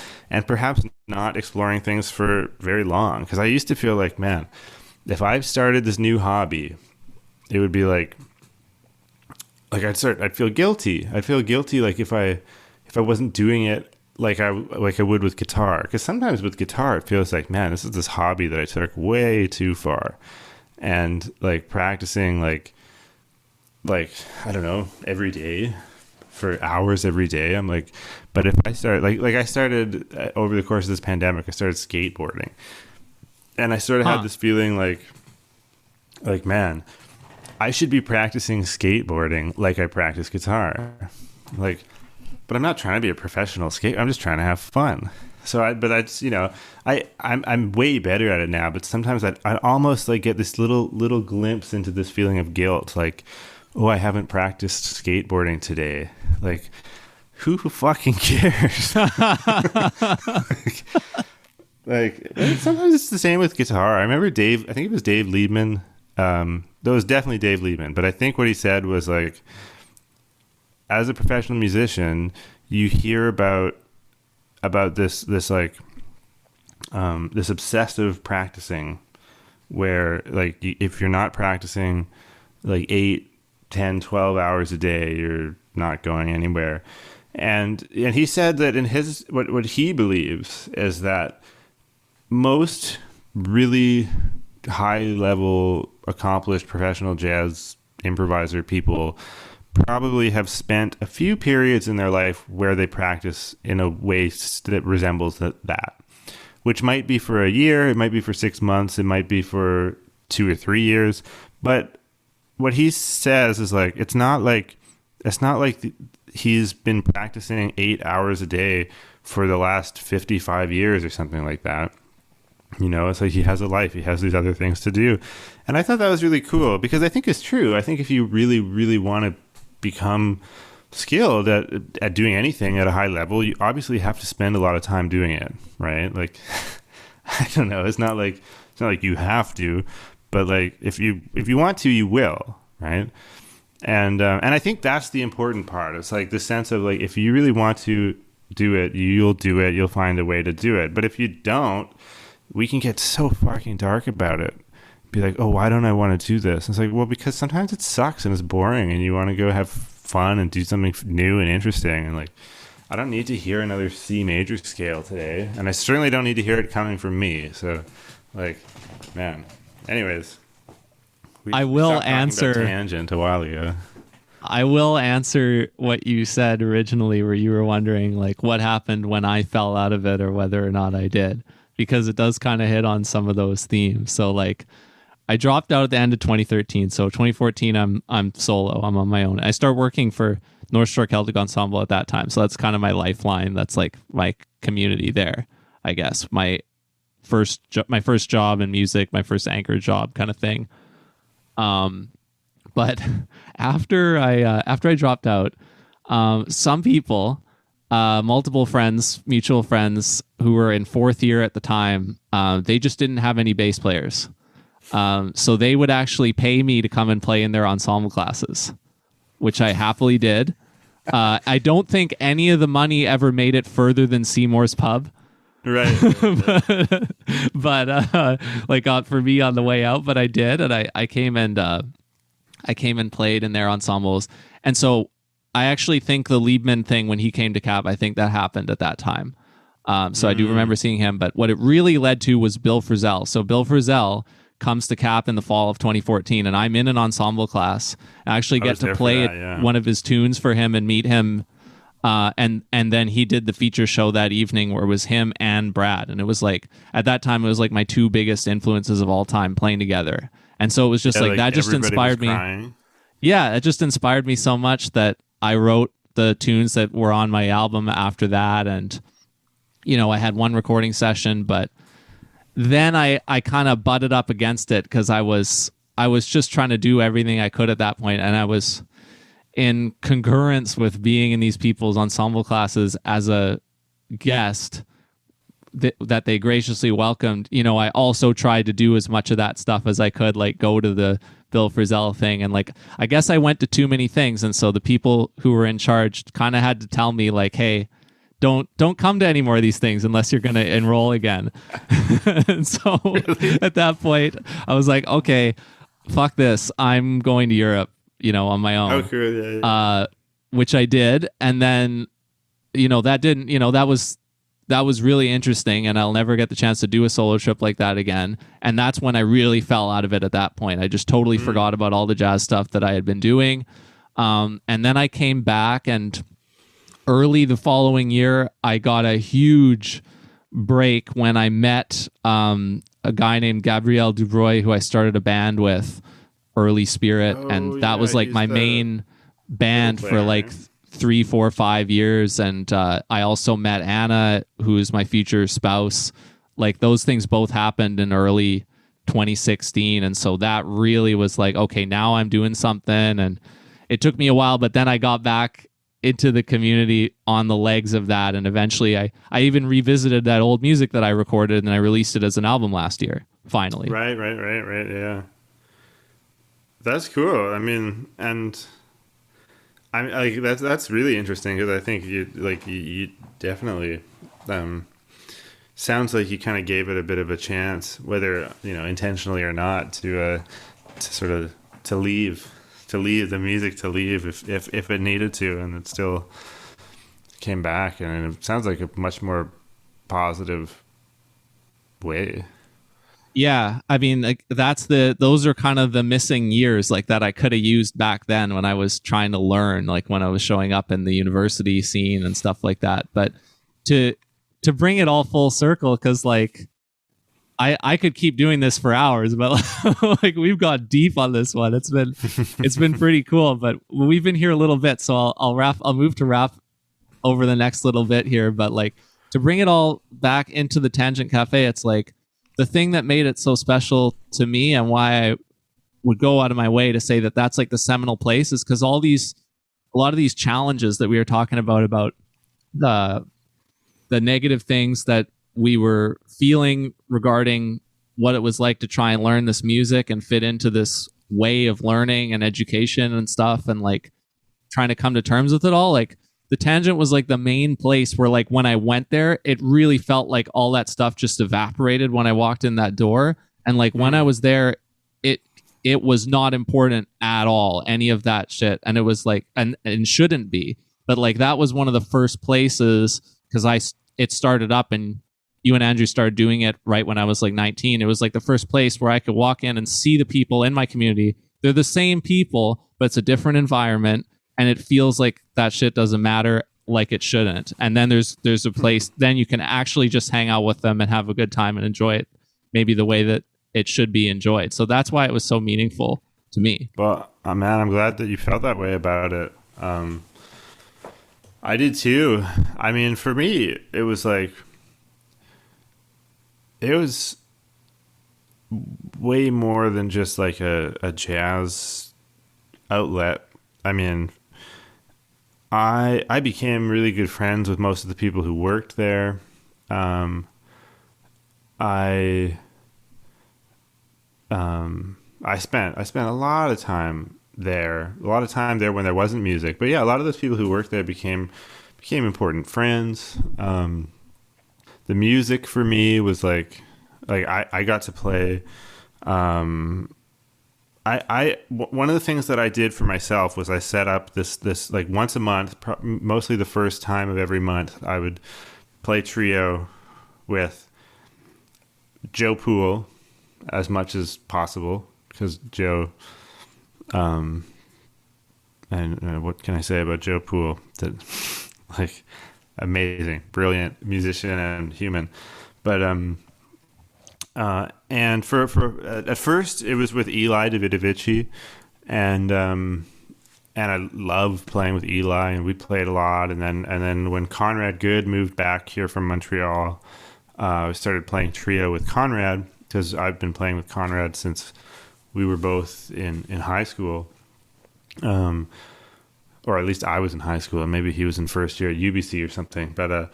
perhaps not exploring things for very long. Because I used to feel like, man, if I've started this new hobby, it would be like I'd feel guilty. I'd feel guilty like if I wasn't doing it like I would with guitar. Because sometimes with guitar, it feels like, man, this is this hobby that I took way too far. And like practicing like I don't know, every day for hours every day. I'm like, but if I start like I started over the course of this pandemic, I started skateboarding. And I sort of had this feeling like, man, I should be practicing skateboarding like I practice guitar. Like, but I'm not trying to be a professional skate. I'm just trying to have fun. But that's, I'm way better at it now. But sometimes I almost like get this little glimpse into this feeling of guilt, like, oh, I haven't practiced skateboarding today. Like, who fucking cares? like sometimes it's the same with guitar. I remember Dave. I think it was Dave Liebman. That was definitely Dave Liebman. But I think what he said was like, as a professional musician, you hear about this like this obsessive practicing where like if you're not practicing like 8, 10, 12 hours a day, you're not going anywhere. And he said that in his what he believes is that most really high level accomplished professional jazz improviser people probably have spent a few periods in their life where they practice in a way that resembles that, which might be for a year, it might be for 6 months, it might be for 2 or 3 years. But what he says is like, it's not like he's been practicing 8 hours a day for the last 55 years or something like that. It's like he has a life, he has these other things to do. And I thought that was really cool because I think it's true. I think if you really, really want to become skilled at doing anything at a high level, you obviously have to spend a lot of time doing it, right? Like, I don't know. It's not like you have to, but like if you want to, you will, right? And I think that's the important part. It's like the sense of like, if you really want to do it, you'll do it. You'll find a way to do it. But if you don't, we can get so fucking dark about it. Be like, oh, why don't I want to do this? And it's like, well, because sometimes it sucks and it's boring and you want to go have fun and do something new and interesting. And like, I don't need to hear another C major scale today. And I certainly don't need to hear it coming from me. So like, man, anyways, I will answer tangent a while ago. I will answer what you said originally where you were wondering like what happened when I fell out of it or whether or not I did, because it does kind of hit on some of those themes. So like, I dropped out at the end of 2013. So 2014, I'm solo. I'm on my own. I start working for North Shore Celtic Ensemble at that time. So that's kind of my lifeline. That's like my community there, I guess. My first job in music, my first anchor job kind of thing. But after I dropped out, some people, multiple friends, mutual friends who were in fourth year at the time, they just didn't have any bass players. So they would actually pay me to come and play in their ensemble classes, which I happily did. I don't think any of the money ever made it further than Seymour's Pub. Right. but like for me on the way out, but I did, and I came and played in their ensembles. And so I actually think the Liebman thing when he came to Cap, I think that happened at that time. So I do remember seeing him, but what it really led to was Bill Frisell. So Bill Frisell comes to Cap in the fall of 2014, and I'm in an ensemble class. I actually get to play one of his tunes for him and meet him. And then he did the feature show that evening where it was him and Brad. And it was like, at that time, it was like my two biggest influences of all time playing together. And so it was just like that just inspired me. Crying. Yeah, it just inspired me so much that I wrote the tunes that were on my album after that. And, I had one recording session, but then I kind of butted up against it because I was just trying to do everything I could at that point, and I was in concurrence with being in these people's ensemble classes as a guest that they graciously welcomed. I also tried to do as much of that stuff as I could, like go to the Bill Frisell thing, and like I guess I went to too many things, and so the people who were in charge kind of had to tell me like, hey, don't come to any more of these things unless you're going to enroll again. And so at that point, I was like, okay, fuck this. I'm going to Europe, on my own. Oh, cool. Yeah. Which I did. And then, that didn't, that was really interesting, and I'll never get the chance to do a solo trip like that again. And that's when I really fell out of it at that point. I just totally forgot about all the jazz stuff that I had been doing. And then I came back, and early the following year, I got a huge break when I met a guy named Gabriel Dubroy, who I started a band with, Early Spirit. And that was like my main band for like 3, 4, 5 years. And I also met Anna, who is my future spouse. Like those things both happened in early 2016. And so that really was like, okay, now I'm doing something. And it took me a while, but then I got back into the community on the legs of that. And eventually I even revisited that old music that I recorded and I released it as an album last year, finally. Right. Yeah. That's cool. I mean, and I like that's really interesting because I think you definitely sounds like you kind of gave it a bit of a chance, whether intentionally or not, to sort of to leave the music if it needed to, and it still came back, and it sounds like a much more positive way. Yeah, I mean, like those are kind of the missing years, like that I could have used back then when I was trying to learn, like when I was showing up in the university scene and stuff like that. But to bring it all full circle, because like I could keep doing this for hours, but like we've got deep on this one. It's been pretty cool, but we've been here a little bit, so I'll move to wrap over the next little bit here. But like to bring it all back into the Tangent Cafe, it's like the thing that made it so special to me and why I would go out of my way to say that that's like the seminal place is because a lot of these challenges that we were talking about the negative things that we were feeling regarding what it was like to try and learn this music and fit into this way of learning and education and stuff, and like trying to come to terms with it all. Like the Tangent was like the main place where like when I went there, it really felt like all that stuff just evaporated when I walked in that door. And like when I was there, it was not important at all, any of that shit. And it was like, and shouldn't be, but like that was one of the first places, because it started up and you and Andrew started doing it right when I was like 19. It was like the first place where I could walk in and see the people in my community. They're the same people, but it's a different environment. And it feels like that shit doesn't matter, like it shouldn't. And then there's a place, then you can actually just hang out with them and have a good time and enjoy it maybe the way that it should be enjoyed. So that's why it was so meaningful to me. Well, man, I'm glad that you felt that way about it. I did too. I mean, for me, it was way more than just like a jazz outlet. I mean, I became really good friends with most of the people who worked there. I spent a lot of time there, when there wasn't music. But yeah, a lot of those people who worked there became important friends. The music for me was like I got to play. One of the things that I did for myself was I set up this like once a month, mostly the first time of every month, I would play trio with Joe Poole as much as possible, because Joe, and what can I say about Joe Poole? That like amazing, brilliant musician and human, but and for at first it was with Eli Davidovici, and I loved playing with Eli, and we played a lot. And then when Conrad Good moved back here from Montreal, I started playing trio with Conrad, because I've been playing with Conrad since we were both in high school, or at least I was in high school, and maybe he was in first year at UBC or something. But in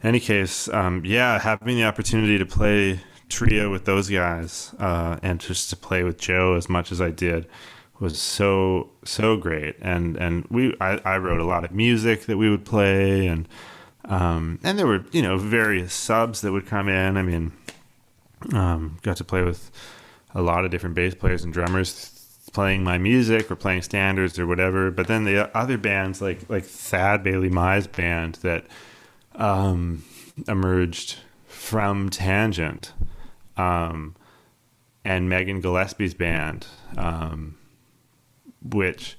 any case, yeah, having the opportunity to play trio with those guys, and just to play with Joe as much as I did, was so great. And I wrote a lot of music that we would play, and there were various subs that would come in. I mean, got to play with a lot of different bass players and drummers playing my music or playing standards or whatever. But then the other bands like Thad Bailey Mai's band that emerged from Tangent, and Megan Gillespie's band, which,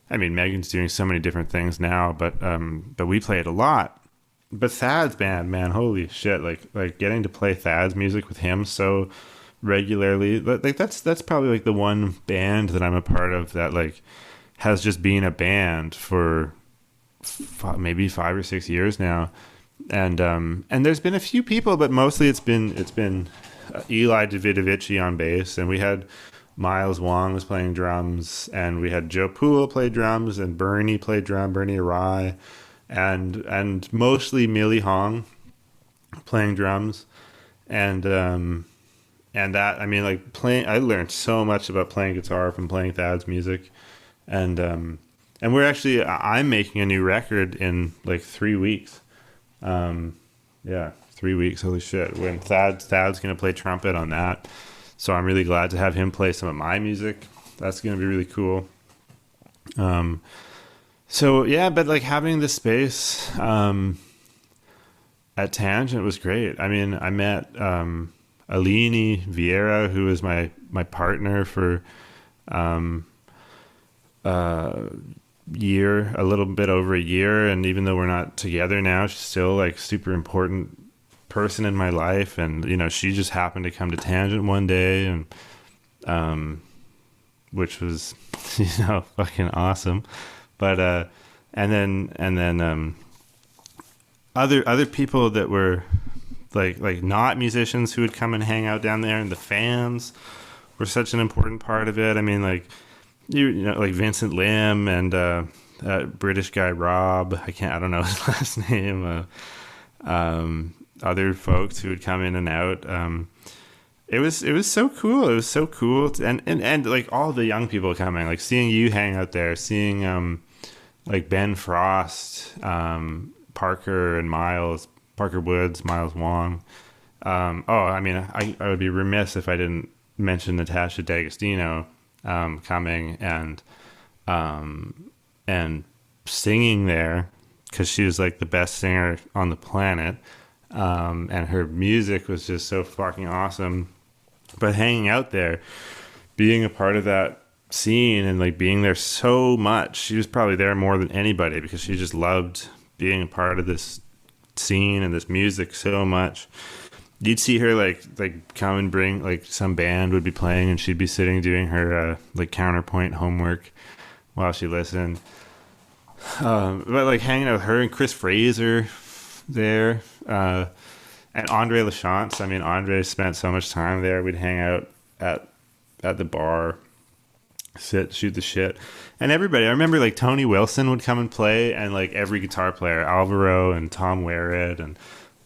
I mean, Megan's doing so many different things now, but we played a lot. But Thad's band, man, holy shit! Like getting to play Thad's music with him so regularly, like that's probably like the one band that I'm a part of that like has just been a band for maybe 5 or 6 years now, and there's been a few people, but mostly it's been Eli Davidovich on bass, and we had Miles Wong was playing drums, and we had Joe Poole play drums, and Bernie played Bernie Arai, and mostly Millie Hong playing drums, and that, I mean, like, I learned so much about playing guitar from playing Thad's music, and I'm making a new record in like 3 weeks. 3 weeks. Holy shit! When Thad's gonna play trumpet on that, so I'm really glad to have him play some of my music. That's gonna be really cool. So yeah, but like having the space at Tangent was great. I mean, I met Aline Vieira, who is my partner for year, a little bit over a year, and even though we're not together now, she's still like super important person in my life. And you know, she just happened to come to Tangent one day, and which was, you know, fucking awesome. But and then other people that were like not musicians who would come and hang out down there, and the fans were such an important part of it. I mean, like you know, like Vincent Lim and British guy Rob. I don't know his last name. Other folks who would come in and out. It was so cool. It was so cool, and like all the young people coming, like seeing you hang out there, seeing like Ben Frost, Parker and Miles, Parker Woods, Miles Wong. I mean, I would be remiss if I didn't mention Natasha D'Agostino coming and singing there, because she was like the best singer on the planet, and her music was just so fucking awesome. But hanging out there, being a part of that scene, and like being there so much, she was probably there more than anybody because she just loved being a part of this scene and this music so much. You'd see her like come and bring, like, some band would be playing, and she'd be sitting doing her like counterpoint homework while she listened. But like hanging out with her and Chris Fraser there, and Andre Lachance. I mean, Andre spent so much time there. We'd hang out at the bar, sit, shoot the shit, and everybody. I remember like Tony Wilson would come and play, and like every guitar player, Alvaro and Tom Werrett and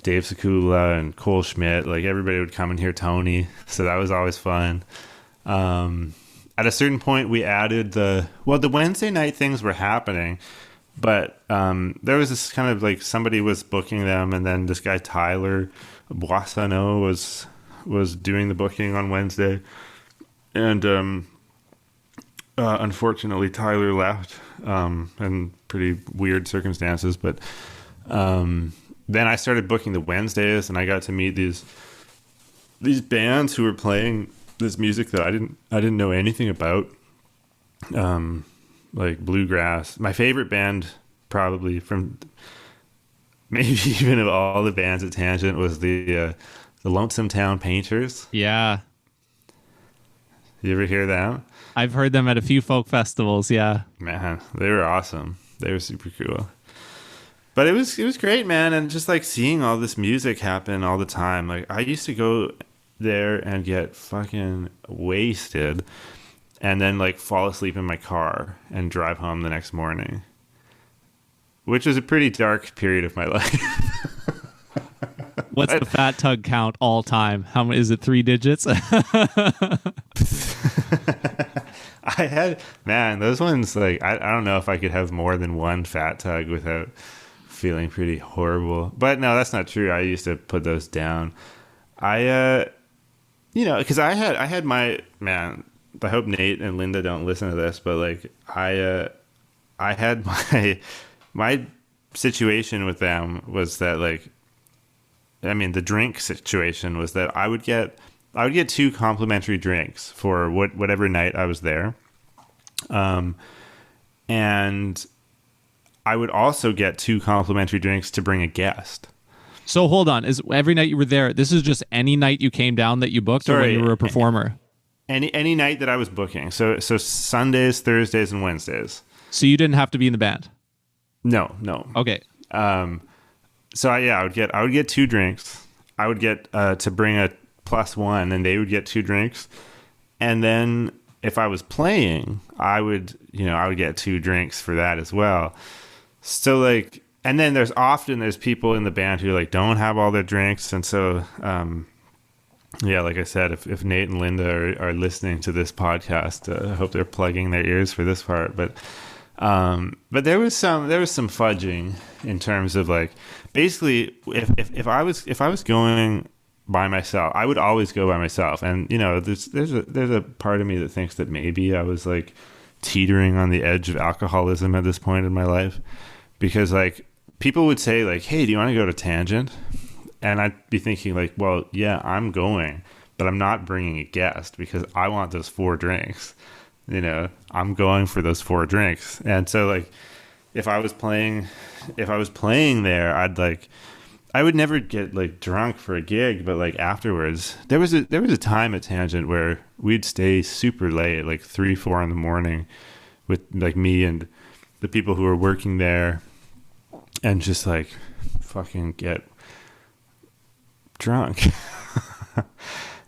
Dave Sekula and Cole Schmidt, like everybody would come and hear Tony. So that was always fun. At a certain point, we added the Wednesday night things were happening, but there was this kind of like somebody was booking them, and then this guy Tyler Boissonneau was doing the booking on Wednesday, and unfortunately Tyler left in pretty weird circumstances. But then I started booking the Wednesdays, and I got to meet these bands who were playing this music that I didn't know anything about, like bluegrass. My favorite band, probably from maybe even of all the bands at Tangent, was the Lonesome Town Painters. Yeah, you ever hear them? I've heard them at a few folk festivals. Yeah, man, they were awesome. They were super cool. But it was great, man, and just like seeing all this music happen all the time. Like I used to go there and get fucking wasted, and then like fall asleep in my car and drive home the next morning, which was a pretty dark period of my life. What's the Fat Tug count all time? How many is it? 3 digits? I had, man, those ones, like I don't know if I could have more than one Fat Tug without feeling pretty horrible. But no, that's not true. I used to put those down. I you know, because I had my, man, I hope Nate and Linda don't listen to this, but like I had my situation with them was that, like, I mean, the drink situation was that I would get 2 complimentary drinks for whatever night I was there, and I would also get 2 complimentary drinks to bring a guest. So hold on, is every night you were there? This is just any night you came down that you booked, or when you were a performer? Any night that I was booking. So Sundays, Thursdays, and Wednesdays. So you didn't have to be in the band? No. Okay. So I would get 2 drinks. I would get to bring a +1, and they would get 2 drinks. And then if I was playing, I would get 2 drinks for that as well. So like, and then there's people in the band who like don't have all their drinks, and so like I said, if Nate and Linda are listening to this podcast, I hope they're plugging their ears for this part. But there was some fudging in terms of like, basically if I was going by myself, I would always go by myself. And there's a part of me that thinks that maybe I was like teetering on the edge of alcoholism at this point in my life, because like people would say like, hey, do you want to go to Tangent? And I'd be thinking like, well, yeah, I'm going, but I'm not bringing a guest because I want those 4 drinks. I'm going for those 4 drinks. And so like, if I was playing there, I would never get like drunk for a gig, but like afterwards, there was a time at Tangent where we'd stay super late, like 3-4 in the morning, with like me and the people who were working there, and just like fucking get drunk.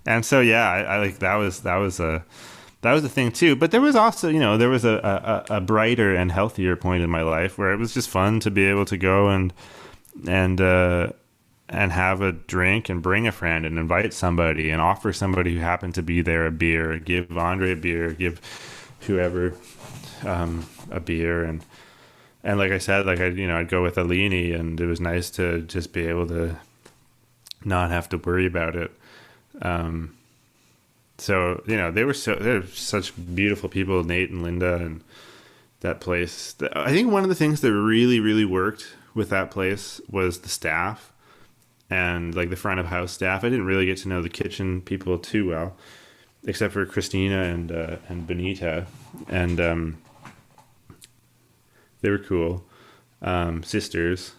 And so I like that was a thing too. But there was also there was a brighter and healthier point in my life where it was just fun to be able to go and have a drink and bring a friend and invite somebody and offer somebody who happened to be there a beer, give Andre a beer, give whoever a beer. And like I said, like I'd go with Alini, and it was nice to just be able to not have to worry about it. So they're such beautiful people, Nate and Linda, and that place. I think one of the things that really, really worked with that place was the staff and like the front of house staff. I didn't really get to know the kitchen people too well, except for Christina and Benita, and they were cool, sisters.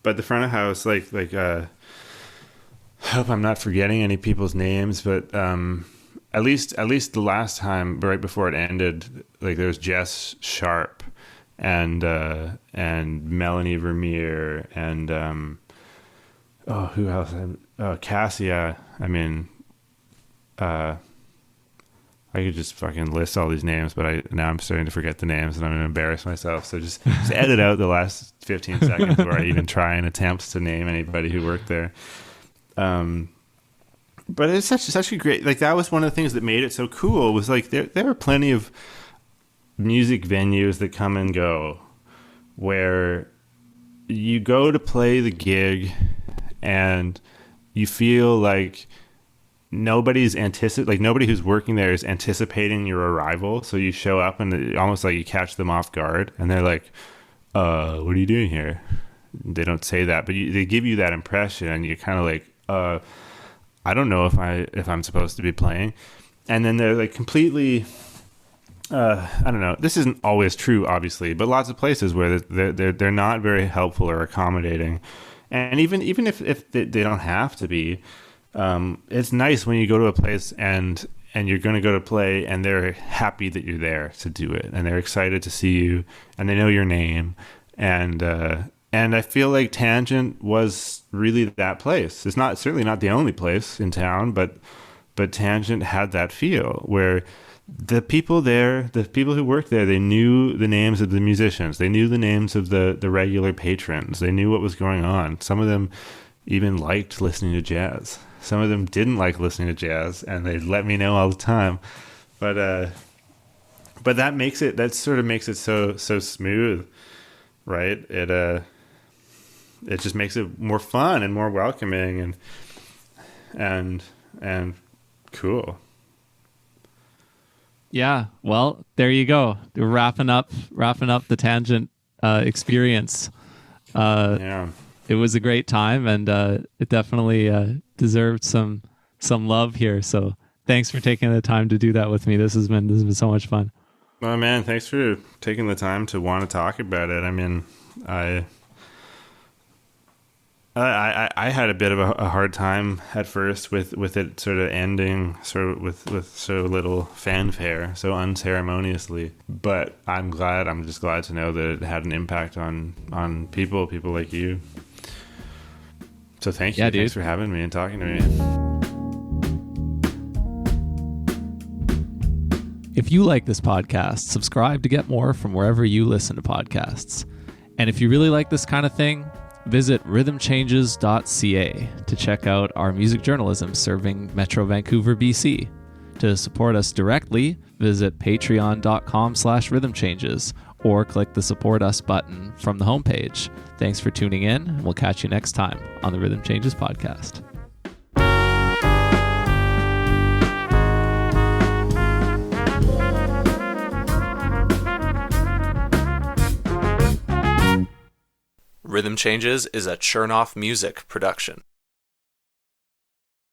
But the front of house, like I hope I'm not forgetting any people's names, but at least the last time, right before it ended, like there was Jess Sharp and Melanie Vermeer and who else? Cassia. I mean, I could just fucking list all these names, but now I'm starting to forget the names, and I'm going to embarrass myself. So just edit out the last 15 seconds where I even try and attempt to name anybody who worked there. But it's such a great, like, that was one of the things that made it so cool, was like there are plenty of music venues that come and go where you go to play the gig and you feel like nobody who's working there is anticipating your arrival. So you show up and almost like you catch them off guard, and they're like, what are you doing here? They don't say that, but they give you that impression, and you're kind of like, I don't know if I'm supposed to be playing. And then they're like completely, I don't know. This isn't always true, obviously, but lots of places where they're not very helpful or accommodating. And even if they don't have to be, it's nice when you go to a place and you're going to go to play, and they're happy that you're there to do it, and they're excited to see you, and they know your name. And I feel like Tangent was really that place. It's certainly not the only place in town, but Tangent had that feel where the people who worked there, they knew the names of the musicians. They knew the names of the regular patrons. They knew what was going on. Some of them even liked listening to jazz. Some of them didn't like listening to jazz, and they let me know all the time. But that sort of makes it so smooth, right? It just makes it more fun and more welcoming and cool. Yeah, well, there you go. We're wrapping up the Tangent experience. Yeah, it was a great time, and it definitely deserved some love here. So thanks for taking the time to do that with me. This has been so much fun. Oh man, thanks for taking the time to want to talk about it. I mean, I had a bit of a hard time at first with it sort of ending with so little fanfare, so unceremoniously. But I'm just glad to know that it had an impact on people like you. So thank you. Yeah, dude. Thanks for having me and talking to me. If you like this podcast, subscribe to get more from wherever you listen to podcasts. And if you really like this kind of thing, visit rhythmchanges.ca to check out our music journalism serving Metro Vancouver, BC. To support us directly, visit patreon.com/rhythmchanges or click the Support Us button from the homepage. Thanks for tuning in, and we'll catch you next time on the Rhythm Changes podcast. Rhythm Changes is a Chernoff Music production.